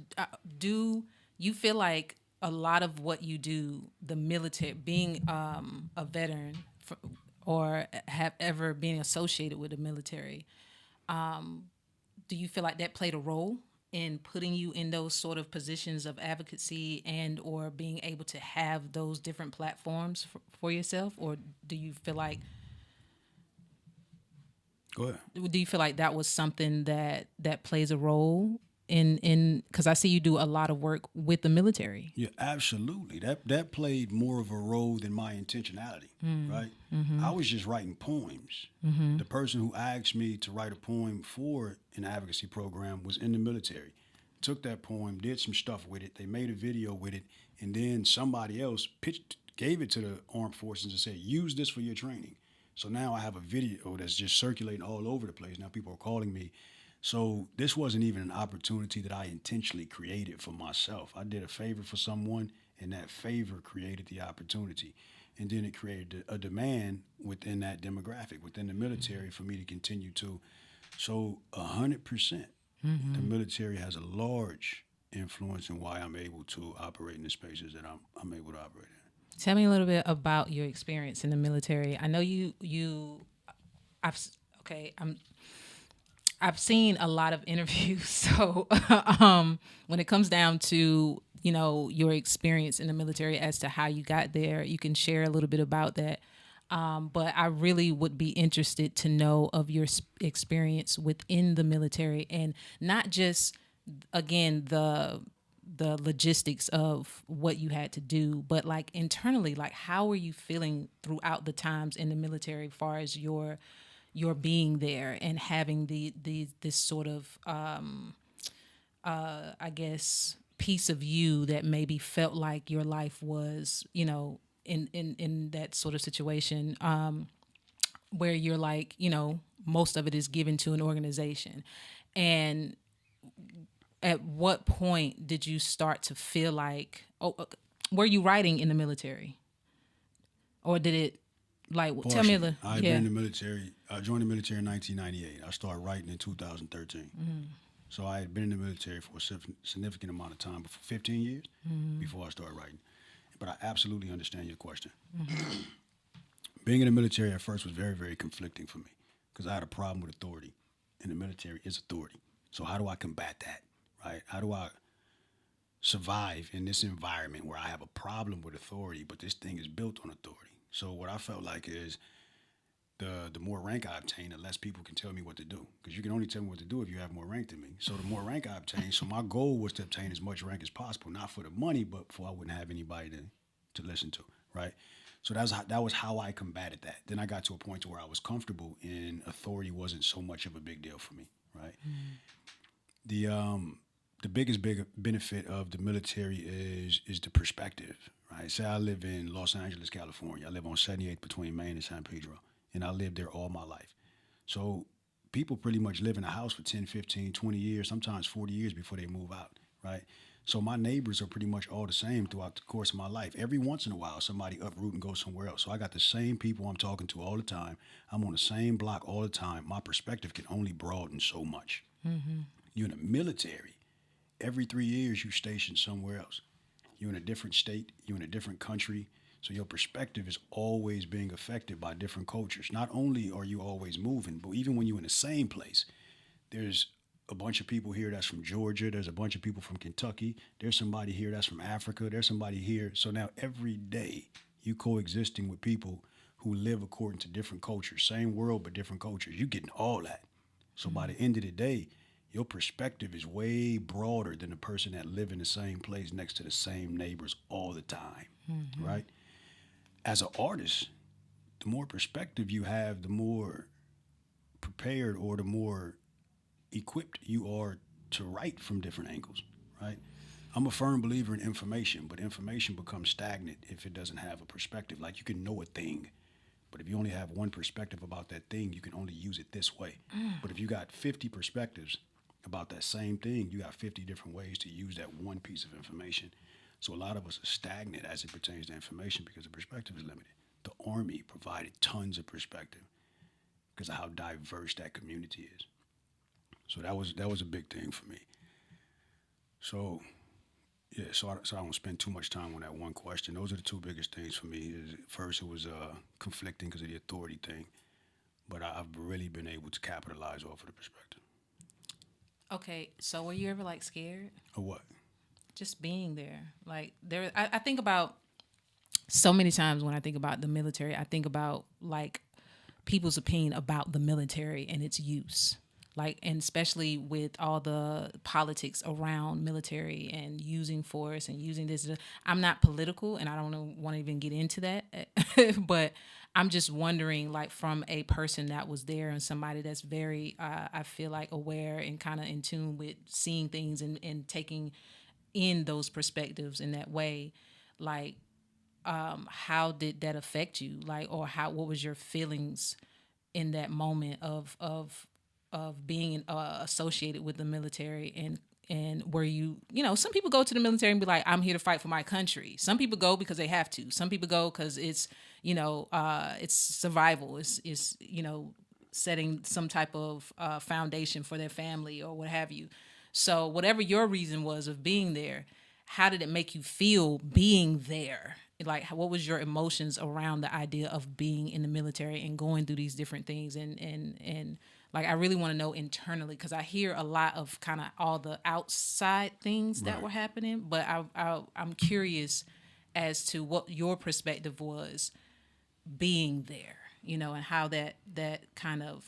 do you feel like a lot of what you do, the military, being a veteran or have ever been associated with the military, do you feel like that played a role in putting you in those sort of positions of advocacy and or being able to have those different platforms for yourself? Or do you feel like Go ahead. Do you feel like that was something that plays a role in because I see you do a lot of work with the military? Yeah, absolutely. That played more of a role than my intentionality, right? I was just writing poems. The person who asked me to write a poem for an advocacy program was in the military. Took that poem, did some stuff with it. They made a video with it, and then somebody else gave it to the armed forces and said, use this for your training. So now I have a video that's just circulating all over the place. Now people are calling me. So this wasn't even an opportunity that I intentionally created for myself. I did a favor for someone, and that favor created the opportunity. And then it created a demand within that demographic, within the military, for me to continue to. So 100%, the military has a large influence in why I'm able to operate in the spaces that I'm able to operate in. Tell me a little bit about your experience in the military. I know I've seen a lot of interviews. So when it comes down to, your experience in the military as to how you got there, you can share a little bit about that. But I really would be interested to know of your experience within the military and not just, again, the logistics of what you had to do, but like internally, like how were you feeling throughout the times in the military as far as your being there and having this sort of I guess piece of you that maybe felt like your life was in that sort of situation where you're like most of it is given to an organization. And at what point did you start to feel like were you writing in the military or did it Partially. Tell me a little. I've been in the military. I joined the military in 1998. I started writing in 2013. So I had been in the military for a significant amount of time, for 15 years before I started writing. But I absolutely understand your question. Being in the military at first was very, very conflicting for me because I had a problem with authority, and the military is authority. So how do I combat that, right? How do I survive in this environment where I have a problem with authority, but this thing is built on authority? So what I felt like is the more rank I obtain, the less people can tell me what to do. Because you can only tell me what to do if you have more rank than me. So the more rank I obtain, so my goal was to obtain as much rank as possible, not for the money, but for I wouldn't have anybody to listen to, right? So that was how I combated that. Then I got to a point to where I was comfortable and authority wasn't so much of a big deal for me, right? The biggest big benefit of the military is the perspective, right? Say I live in Los Angeles, California. I live on 78th between Maine and San Pedro, and I lived there all my life. So people pretty much live in a house for 10, 15, 20 years, sometimes 40 years before they move out, right? So my neighbors are pretty much all the same throughout the course of my life. Every once in a while, somebody uproot and go somewhere else. So I got the same people I'm talking to all the time. I'm on the same block all the time. My perspective can only broaden so much. You're in the military. Every 3 years, you stationed somewhere else. You're in a different state. You're in a different country. So your perspective is always being affected by different cultures. Not only are you always moving, but even when you're in the same place, there's a bunch of people here that's from Georgia. There's a bunch of people from Kentucky. There's somebody here that's from Africa. There's somebody here. So now every day you coexisting with people who live according to different cultures, same world, but different cultures. You're getting all that. So by the end of the day, your perspective is way broader than the person that live in the same place next to the same neighbors all the time, right? As an artist, the more perspective you have, the more prepared or the more equipped you are to write from different angles, right? I'm a firm believer in information, but information becomes stagnant if it doesn't have a perspective. Like you can know a thing, but if you only have one perspective about that thing, you can only use it this way. But if you got 50 perspectives about that same thing, you got 50 different ways to use that one piece of information. So a lot of us are stagnant as it pertains to information because the perspective is limited. The Army provided tons of perspective because of how diverse that community is. So that was a big thing for me. So yeah, so I don't spend too much time on that one question. Those are the two biggest things for me. First, it was conflicting because of the authority thing, but I've really been able to capitalize off of the perspective. Okay, so were you ever like scared? Or what? Just being there. Like I think about so many times when I think about the military, I think about like people's opinion about the military and its use. Like, and especially with all the politics around military and using force and using this. I'm not political and I don't want to even get into that. But I'm just wondering, like, from a person that was there and somebody that's very, I feel like, aware and kind of in tune with seeing things and taking in those perspectives in that way, like, how did that affect you? Like, or what was your feelings in that moment of being associated with the military, and where some people go to the military and be like, I'm here to fight for my country. Some people go because they have to. Some people go because it's it's survival. It's setting some type of foundation for their family or what have you. So whatever your reason was of being there, how did it make you feel being there? Like, what was your emotions around the idea of being in the military and going through these different things and like, I really want to know internally, because I hear a lot of kind of all the outside things that were happening, but I'm curious as to what your perspective was being there, and how that kind of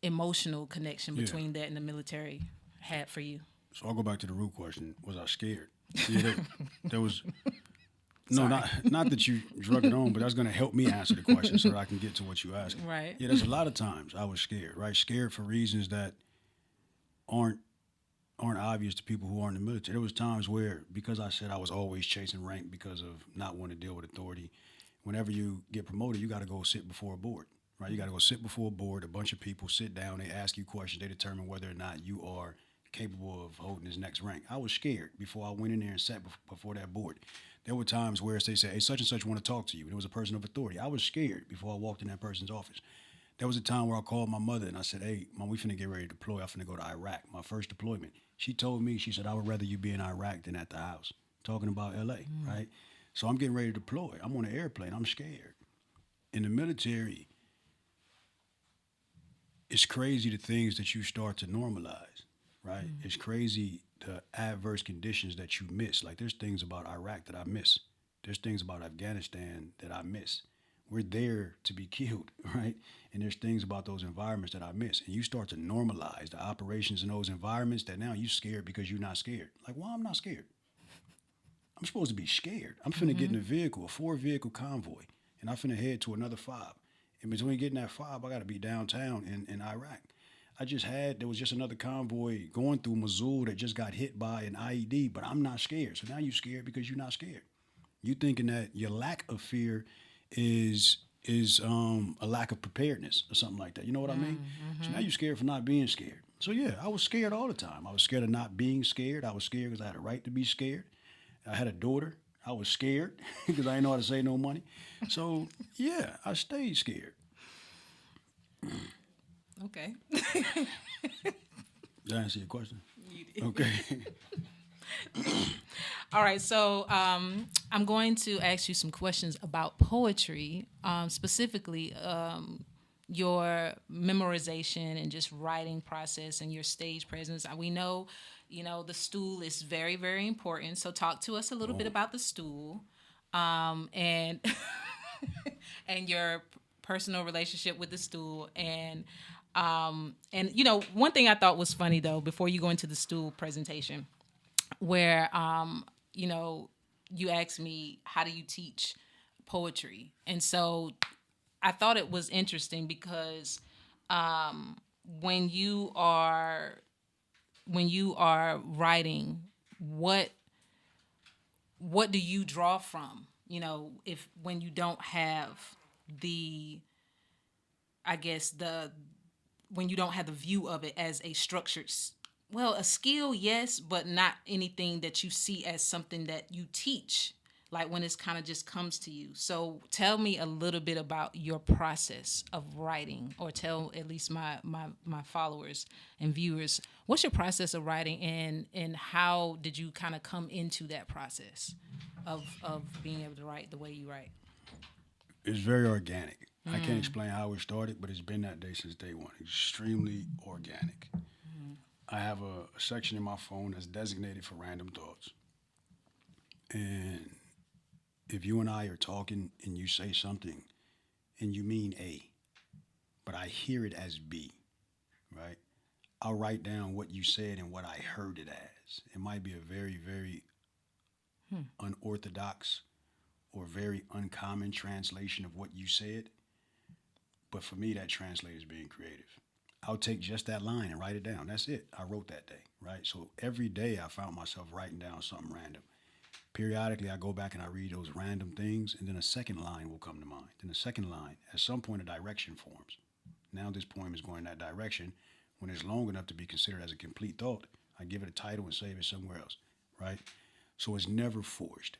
emotional connection between that and the military had for you. So I'll go back to the root question. Was I scared? Yeah, there was... No, not that you drug it on, but that's going to help me answer the question so that I can get to what you asked. Right. Yeah, there's a lot of times I was scared, right? Scared for reasons that aren't obvious to people who aren't in the military. There was times where, because I said I was always chasing rank because of not wanting to deal with authority, whenever you get promoted, you got to go sit before a board, right? You got to go sit before a board. A bunch of people sit down. They ask you questions. They determine whether or not you are capable of holding this next rank. I was scared before I went in there and sat before that board. There were times where they say, hey, such and such want to talk to you. And it was a person of authority. I was scared before I walked in that person's office. There was a time where I called my mother and I said, hey, Mom, we finna get ready to deploy. I'm finna go to Iraq, my first deployment. She told me, she said, I would rather you be in Iraq than at the house. Talking about LA, right? So I'm getting ready to deploy. I'm on an airplane. I'm scared. In the military, it's crazy the things that you start to normalize, right? It's crazy the adverse conditions that you miss. Like, there's things about Iraq that I miss. There's things about Afghanistan that I miss. We're there to be killed, right? And there's things about those environments that I miss. And you start to normalize the operations in those environments that now you're scared because you're not scared. Like, well, I'm not scared. I'm supposed to be scared. I'm finna get in a vehicle, a 4-vehicle convoy, and I'm finna head to another 5. And between getting that 5, I gotta be downtown in Iraq. there was just another convoy going through Missoula that just got hit by an IED, but I'm not scared. So now you're scared because you're not scared. You thinking that your lack of fear is a lack of preparedness or something like that. You know what I mean? So now you're scared for not being scared. So yeah, I was scared all the time. I was scared of not being scared. I was scared because I had a right to be scared. I had a daughter. I was scared because I didn't know how to save no money. So yeah, I stayed scared. Okay. Did I answer your question? You did. Okay. All right, so I'm going to ask you some questions about poetry, specifically your memorization and just writing process and your stage presence. We know, the stool is very, very important. So talk to us a little bit about the stool, and and your personal relationship with the stool, and one thing I thought was funny though before you go into the stool presentation, where you asked me, how do you teach poetry? And so I thought it was interesting because when you are writing, what do you draw from? If when you don't have when you don't have the view of it as a structured, a skill, yes, but not anything that you see as something that you teach, like when it's kind of just comes to you. So tell me a little bit about your process of writing, or tell at least my followers and viewers, what's your process of writing, and how did you kind of come into that process of being able to write the way you write? It's very organic. I can't explain how it started, but it's been that day since day one. Extremely organic. I have a section in my phone that's designated for random thoughts. And if you and I are talking and you say something and you mean A, but I hear it as B, right? I'll write down what you said and what I heard it as. It might be a very, very unorthodox or very uncommon translation of what you said. But for me, that translates as being creative. I'll take just that line and write it down. That's it. I wrote that day, right? So every day I found myself writing down something random. Periodically, I go back and I read those random things, and then a second line will come to mind. Then a second line, at some point, a direction forms. Now this poem is going that direction. When it's long enough to be considered as a complete thought, I give it a title and save it somewhere else, right? So it's never forced.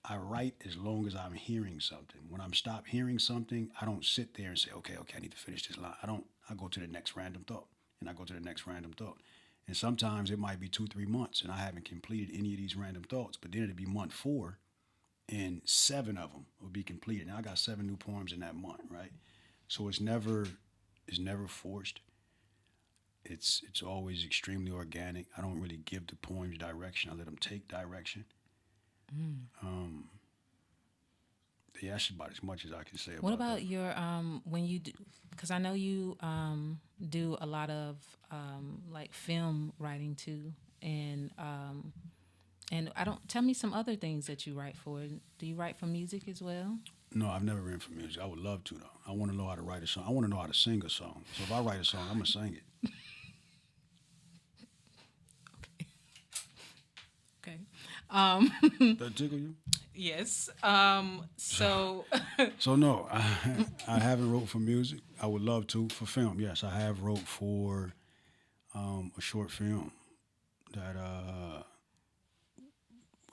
I write as long as I'm hearing something. When I'm stopped hearing something, I don't sit there and say, okay, I need to finish this line. I go to the next random thought, and I go to the next random thought. And sometimes it might be 2-3 months, and I haven't completed any of these random thoughts. But then it'll be month 4, and 7 of them will be completed. Now I got 7 new poems in that month, right? So it's never forced. It's always extremely organic. I don't really give the poems direction. I let them take direction. Yeah, that's about as much as I can say about that. What about your when you do, because I know you do a lot of like film writing too, and tell me some other things that you write for. Do you write for music as well? No, I've never written for music. I would love to though. I want to know how to write a song. I want to know how to sing a song. So if I write a song, I'm gonna sing it. Okay. That tickle you? Yes. So. So no, I haven't wrote for music. I would love to. For film, yes, I have wrote for a short film that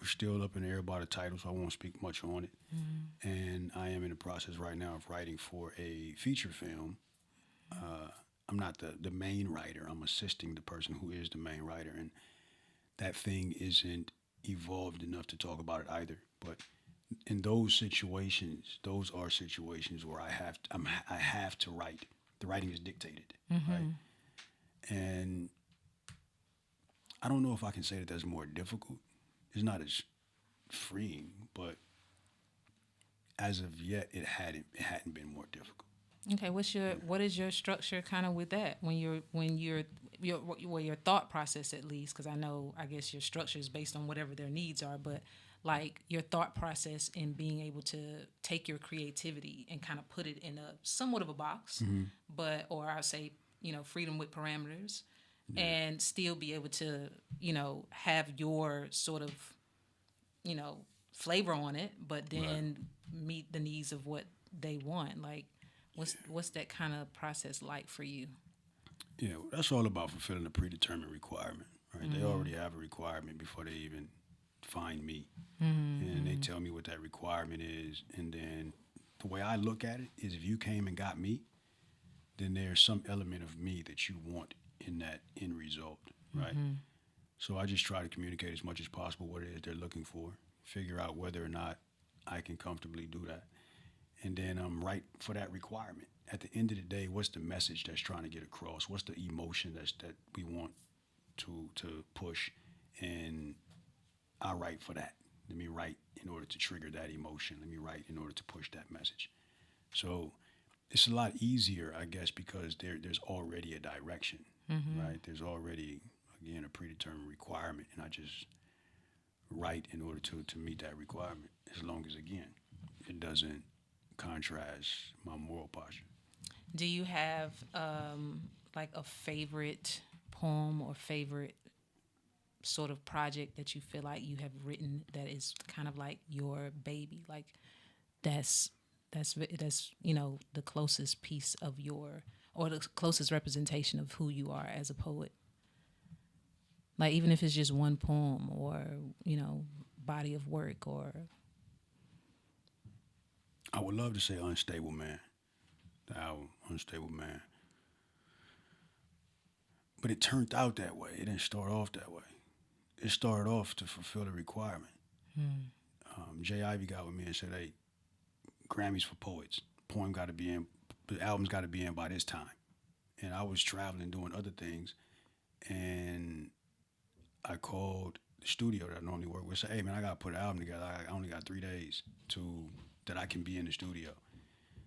we're still up in the air about the title, so I won't speak much on it. Mm-hmm. And I am in the process right now of writing for a feature film. I'm not the main writer. I'm assisting the person who is the main writer, and that thing isn't evolved enough to talk about it either. But in those situations, those are situations where I have to write. The writing is dictated, right? And I don't know if I can say that that's more difficult. It's not as freeing, but as of yet, it hadn't been more difficult. Okay, what is your structure kind of with that when your thought process, at least, because I guess your structure is based on whatever their needs are, but like your thought process in being able to take your creativity and kind of put it in a somewhat of a box, or I'll say freedom with parameters, and still be able to, have your sort of, flavor on it, but then meet the needs of what they want. Like, what's that kind of process like for you? Yeah, that's all about fulfilling a predetermined requirement, right? They already have a requirement before they even find me. And they tell me what that requirement is. And then the way I look at it is if you came and got me, then there's some element of me that you want in that end result, right? So I just try to communicate as much as possible what it is they're looking for, figure out whether or not I can comfortably do that. And then I'm right for that requirement. At the end of the day, what's the message that's trying to get across? What's the emotion that we want to push? And I write for that. Let me write in order to trigger that emotion. Let me write in order to push that message. So it's a lot easier, I guess, because there's already a direction, right? There's already, again, a predetermined requirement, and I just write in order to meet that requirement, as long as, again, it doesn't contrast my moral posture. Do you have like a favorite poem or favorite sort of project that you feel like you have written that is kind of like your baby? Like that's the closest piece of your, or the closest representation of who you are as a poet. Like even if it's just one poem or body of work or. I would love to say Unstable Man, the album Unstable Man. But it turned out that way. It didn't start off that way. It started off to fulfill the requirement. Jay Ivy got with me and said, hey, Grammys for poets. Poem got to be in, the album's got to be in by this time. And I was traveling, doing other things. And I called the studio that I normally work with. Said, hey, man, I got to put an album together. I only got 3 days that I can be in the studio.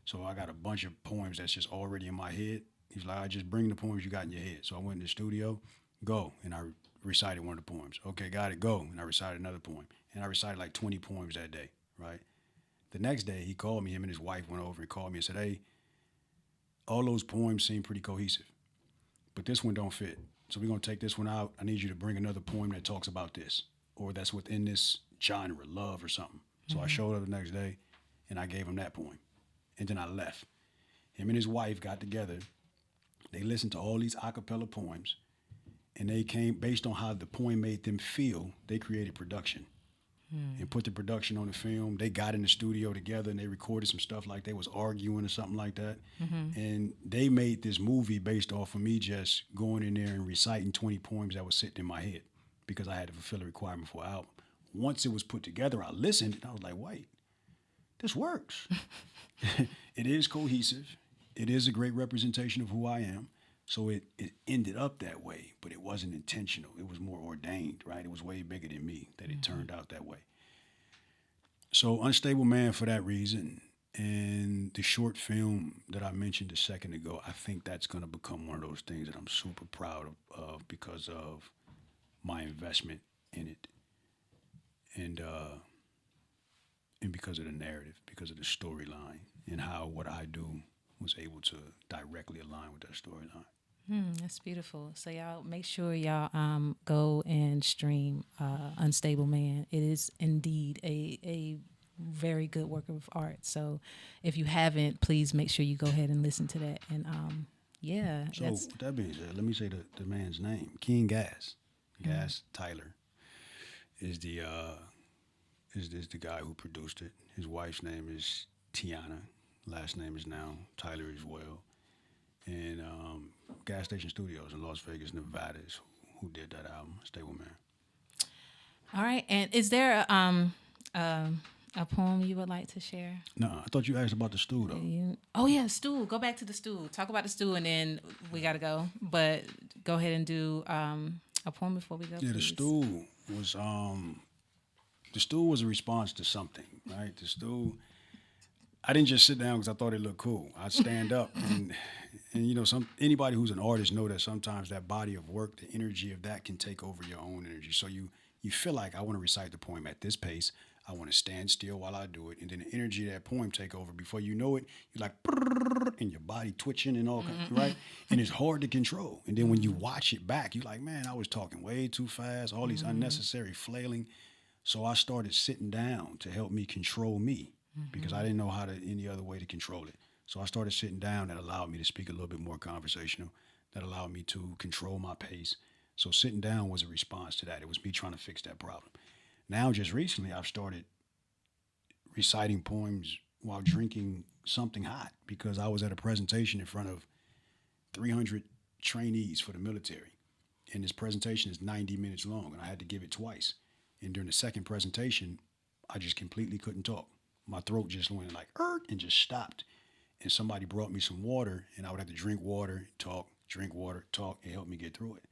So I got a bunch of poems that's just already in my head. He's like, I just bring the poems you got in your head. So I went in the studio, go, and I recited one of the poems. Okay, got it, go. And I recited another poem. And I recited like 20 poems that day, right? The next day, he called me, him and his wife went over and called me and said, hey, all those poems seem pretty cohesive, but this one don't fit. So we're going to take this one out. I need you to bring another poem that talks about this, or that's within this genre, love or something. So I showed up the next day, and I gave him that poem. And then I left. Him and his wife got together. They listened to all these a cappella poems, and they came, based on how the poem made them feel, they created production and put the production on the film. They got in the studio together, and they recorded some stuff like they was arguing or something like that. And they made this movie based off of me just going in there and reciting 20 poems that was sitting in my head because I had to fulfill a requirement for an album. Once it was put together, I listened, and I was like, wait, this works. It is cohesive. It is a great representation of who I am. So it ended up that way, but it wasn't intentional. It was more ordained, right? It was way bigger than me that it turned out that way. So Unstable Man for that reason. And the short film that I mentioned a second ago, I think that's going to become one of those things that I'm super proud of because of my investment in it. And because of the narrative, because of the storyline, and how what I do was able to directly align with that storyline. That's beautiful. So y'all make sure y'all go and stream Unstable Man. It is indeed a very good work of art. So if you haven't, please make sure you go ahead and listen to that. And yeah. So with that being said, let me say the man's name. King Gas. Gas Tyler is the guy who produced it. His wife's name is Tiana. Last name is now Tyler as well. And Gas Station Studios in Las Vegas, Nevada is who did that album, Stable Man. All right. And is there a poem you would like to share? No, I thought you asked about the stool, though. Oh, yeah, stool. Go back to the stool. Talk about the stool, and then we got to go. But go ahead and do a poem before we go, Yeah, please. The stool was a response to something, right? The stool, I didn't just sit down because I thought it looked cool. I'd stand up, and anybody who's an artist know that sometimes that body of work, the energy of that can take over your own energy. So you feel like, I want to recite the poem at this pace. I want to stand still while I do it. And then the energy of that poem take over. Before you know it, you're like, and your body twitching and all kinds, right? And it's hard to control. And then when you watch it back, you're like, man, I was talking way too fast, all these unnecessary flailing. So I started sitting down to help me control me because I didn't know any other way to control it. So I started sitting down. That allowed me to speak a little bit more conversational. That allowed me to control my pace. So sitting down was a response to that. It was me trying to fix that problem. Now, just recently, I've started reciting poems while drinking something hot because I was at a presentation in front of 300 trainees for the military. And this presentation is 90 minutes long, and I had to give it twice. And during the second presentation, I just completely couldn't talk. My throat just went like, and just stopped. And somebody brought me some water, and I would have to drink water, drink water, talk, and help me get through it.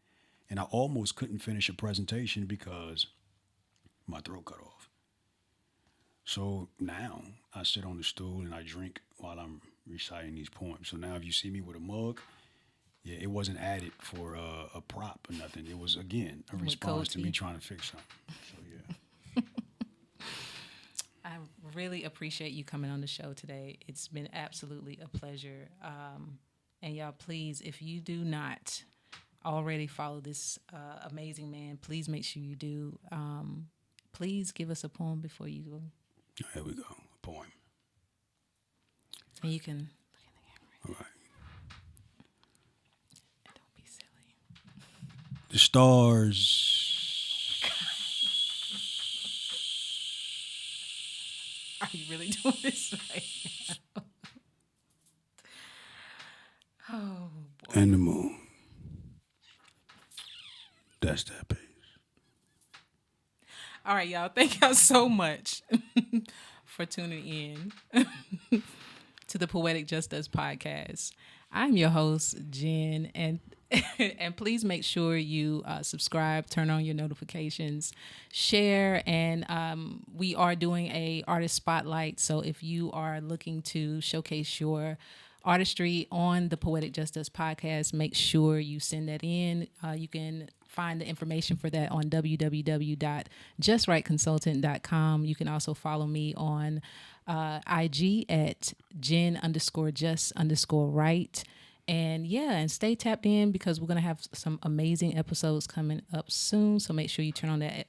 And I almost couldn't finish a presentation because my throat cut off. So now I sit on the stool and I drink while I'm reciting these poems. So now if you see me with a mug, yeah, it wasn't added for a prop or nothing. It was, again, a response to me trying to fix something. So, yeah. I really appreciate you coming on the show today. It's been absolutely a pleasure. And y'all, please, if you do not already follow this amazing man, please make sure you do. Please give us a poem before you go. Here we go, a poem. And you can look in the camera. All right. Don't be silly. The stars. Are you really doing this right now? Oh, boy. And the moon. That's that piece. All right, y'all. Thank y'all so much for tuning in to the Poetic JustUS Podcast. I'm your host, Jen, and please make sure you subscribe, turn on your notifications, share, and we are doing a artist spotlight. So if you are looking to showcase your artistry on the Poetic JustUS Podcast, make sure you send that in. You can find the information for that on www.justrightconsultant.com. You can also follow me on IG at Jen_just_right. And yeah, and stay tapped in because we're going to have some amazing episodes coming up soon. So make sure you turn on that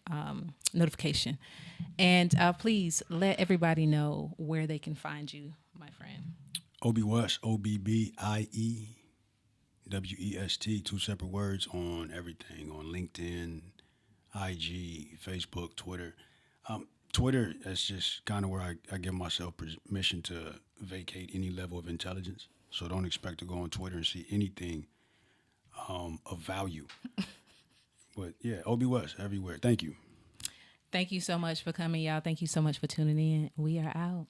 notification. And please let everybody know where they can find you, my friend. Obbie West, OBBIEWEST, 2 separate words on everything, on LinkedIn, IG, Facebook, Twitter. Twitter, that's just kind of where I give myself permission to vacate any level of intelligence. So don't expect to go on Twitter and see anything of value. But yeah, Obbie West everywhere. Thank you. Thank you so much for coming, y'all. Thank you so much for tuning in. We are out.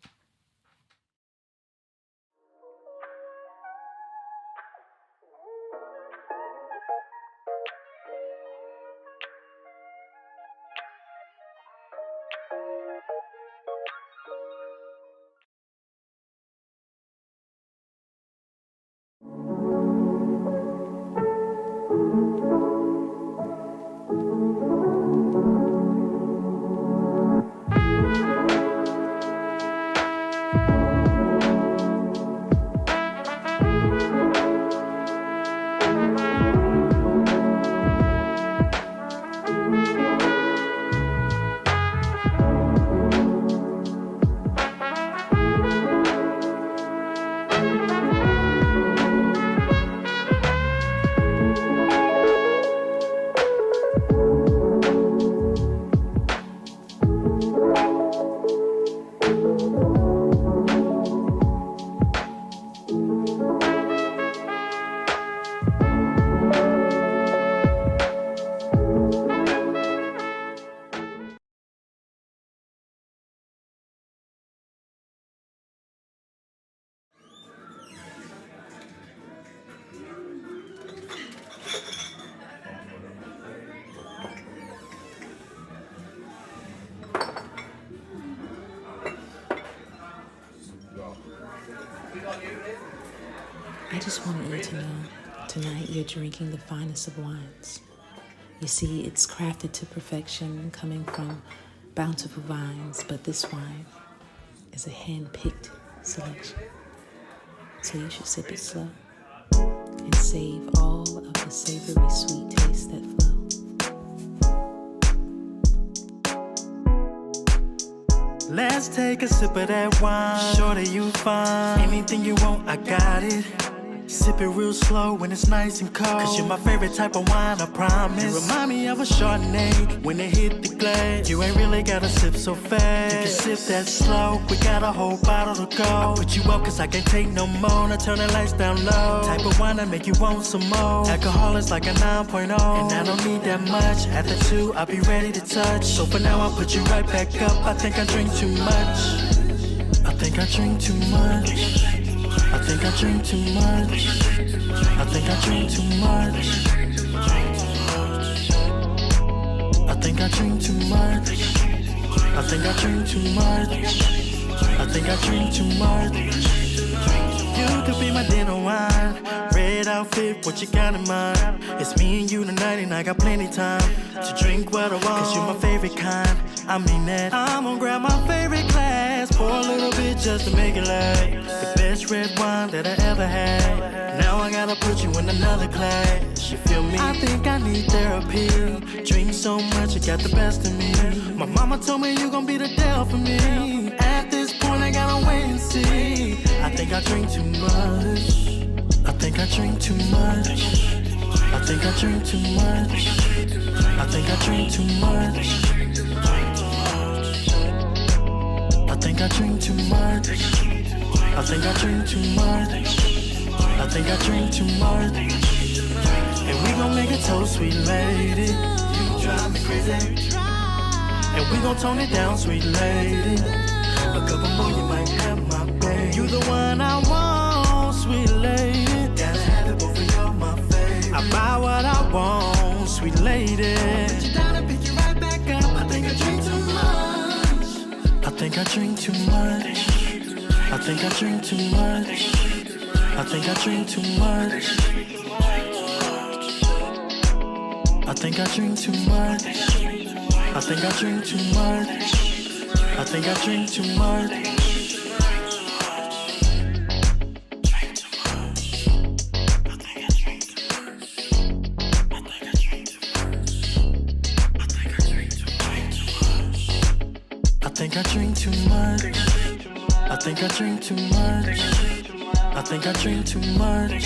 I just wanted you to know, tonight you're drinking the finest of wines. You see, it's crafted to perfection, coming from bountiful vines, but this wine is a hand-picked selection. so you should sip it slow and save all of the savory sweet tastes that flow. Let's take a sip of that wine. Shorty, you fine. Anything you want, I got it. Sip it real slow when it's nice and cold. Cause you're my favorite type of wine, I promise. You remind me of a Chardonnay when it hit the glass. You ain't really gotta sip so fast. You can sip that slow, we got a whole bottle to go. I put you up cause I can't take no more. Now turn the lights down low. Type of wine that make you want some more. Alcohol is like a 9.0, and I don't need that much. After 2, I'll be ready to touch. So for now, I'll put you right back up. I think I drink too much. I think I drink too much. I think I drink too much. I think I drink too much. I think I drink too much. I think I drink too much. I think I drink too much. You could be my dinner wine. Red outfit, what you got in mind? It's me and you tonight and I got plenty time to drink what I want. Cause you're my favorite kind, I mean that. I'm gonna grab my favorite glass, pour a little bit just to make it last. The best red wine that I ever had. Now I gotta put you in another class, you feel me? I think I need therapy. Drink so much, you got the best of me. My mama told me you gon' be the death for me. At this point I gotta wait and see. I think I drink too much. I think I drink too much. I think I drink too much. I think I drink too much. I think I drink too much. I think I drink too much. I think I drink too much. And we gon' make a toast, sweet lady. You drive me crazy. And we gon' tone it down, sweet lady. A couple more, you might have my baby. You the one I want, sweet lady. Gotta have it, both of y'all my favorite. I buy what I want, sweet lady. Put you down and pick you right back up. I think I drink too much. I think I drink too much. I think I drink too much. I think I drink too much. I think I drink too much. I think I drink too much. I think I drink too much. I think I drink too much. I think I drink too much. I think I drink too much.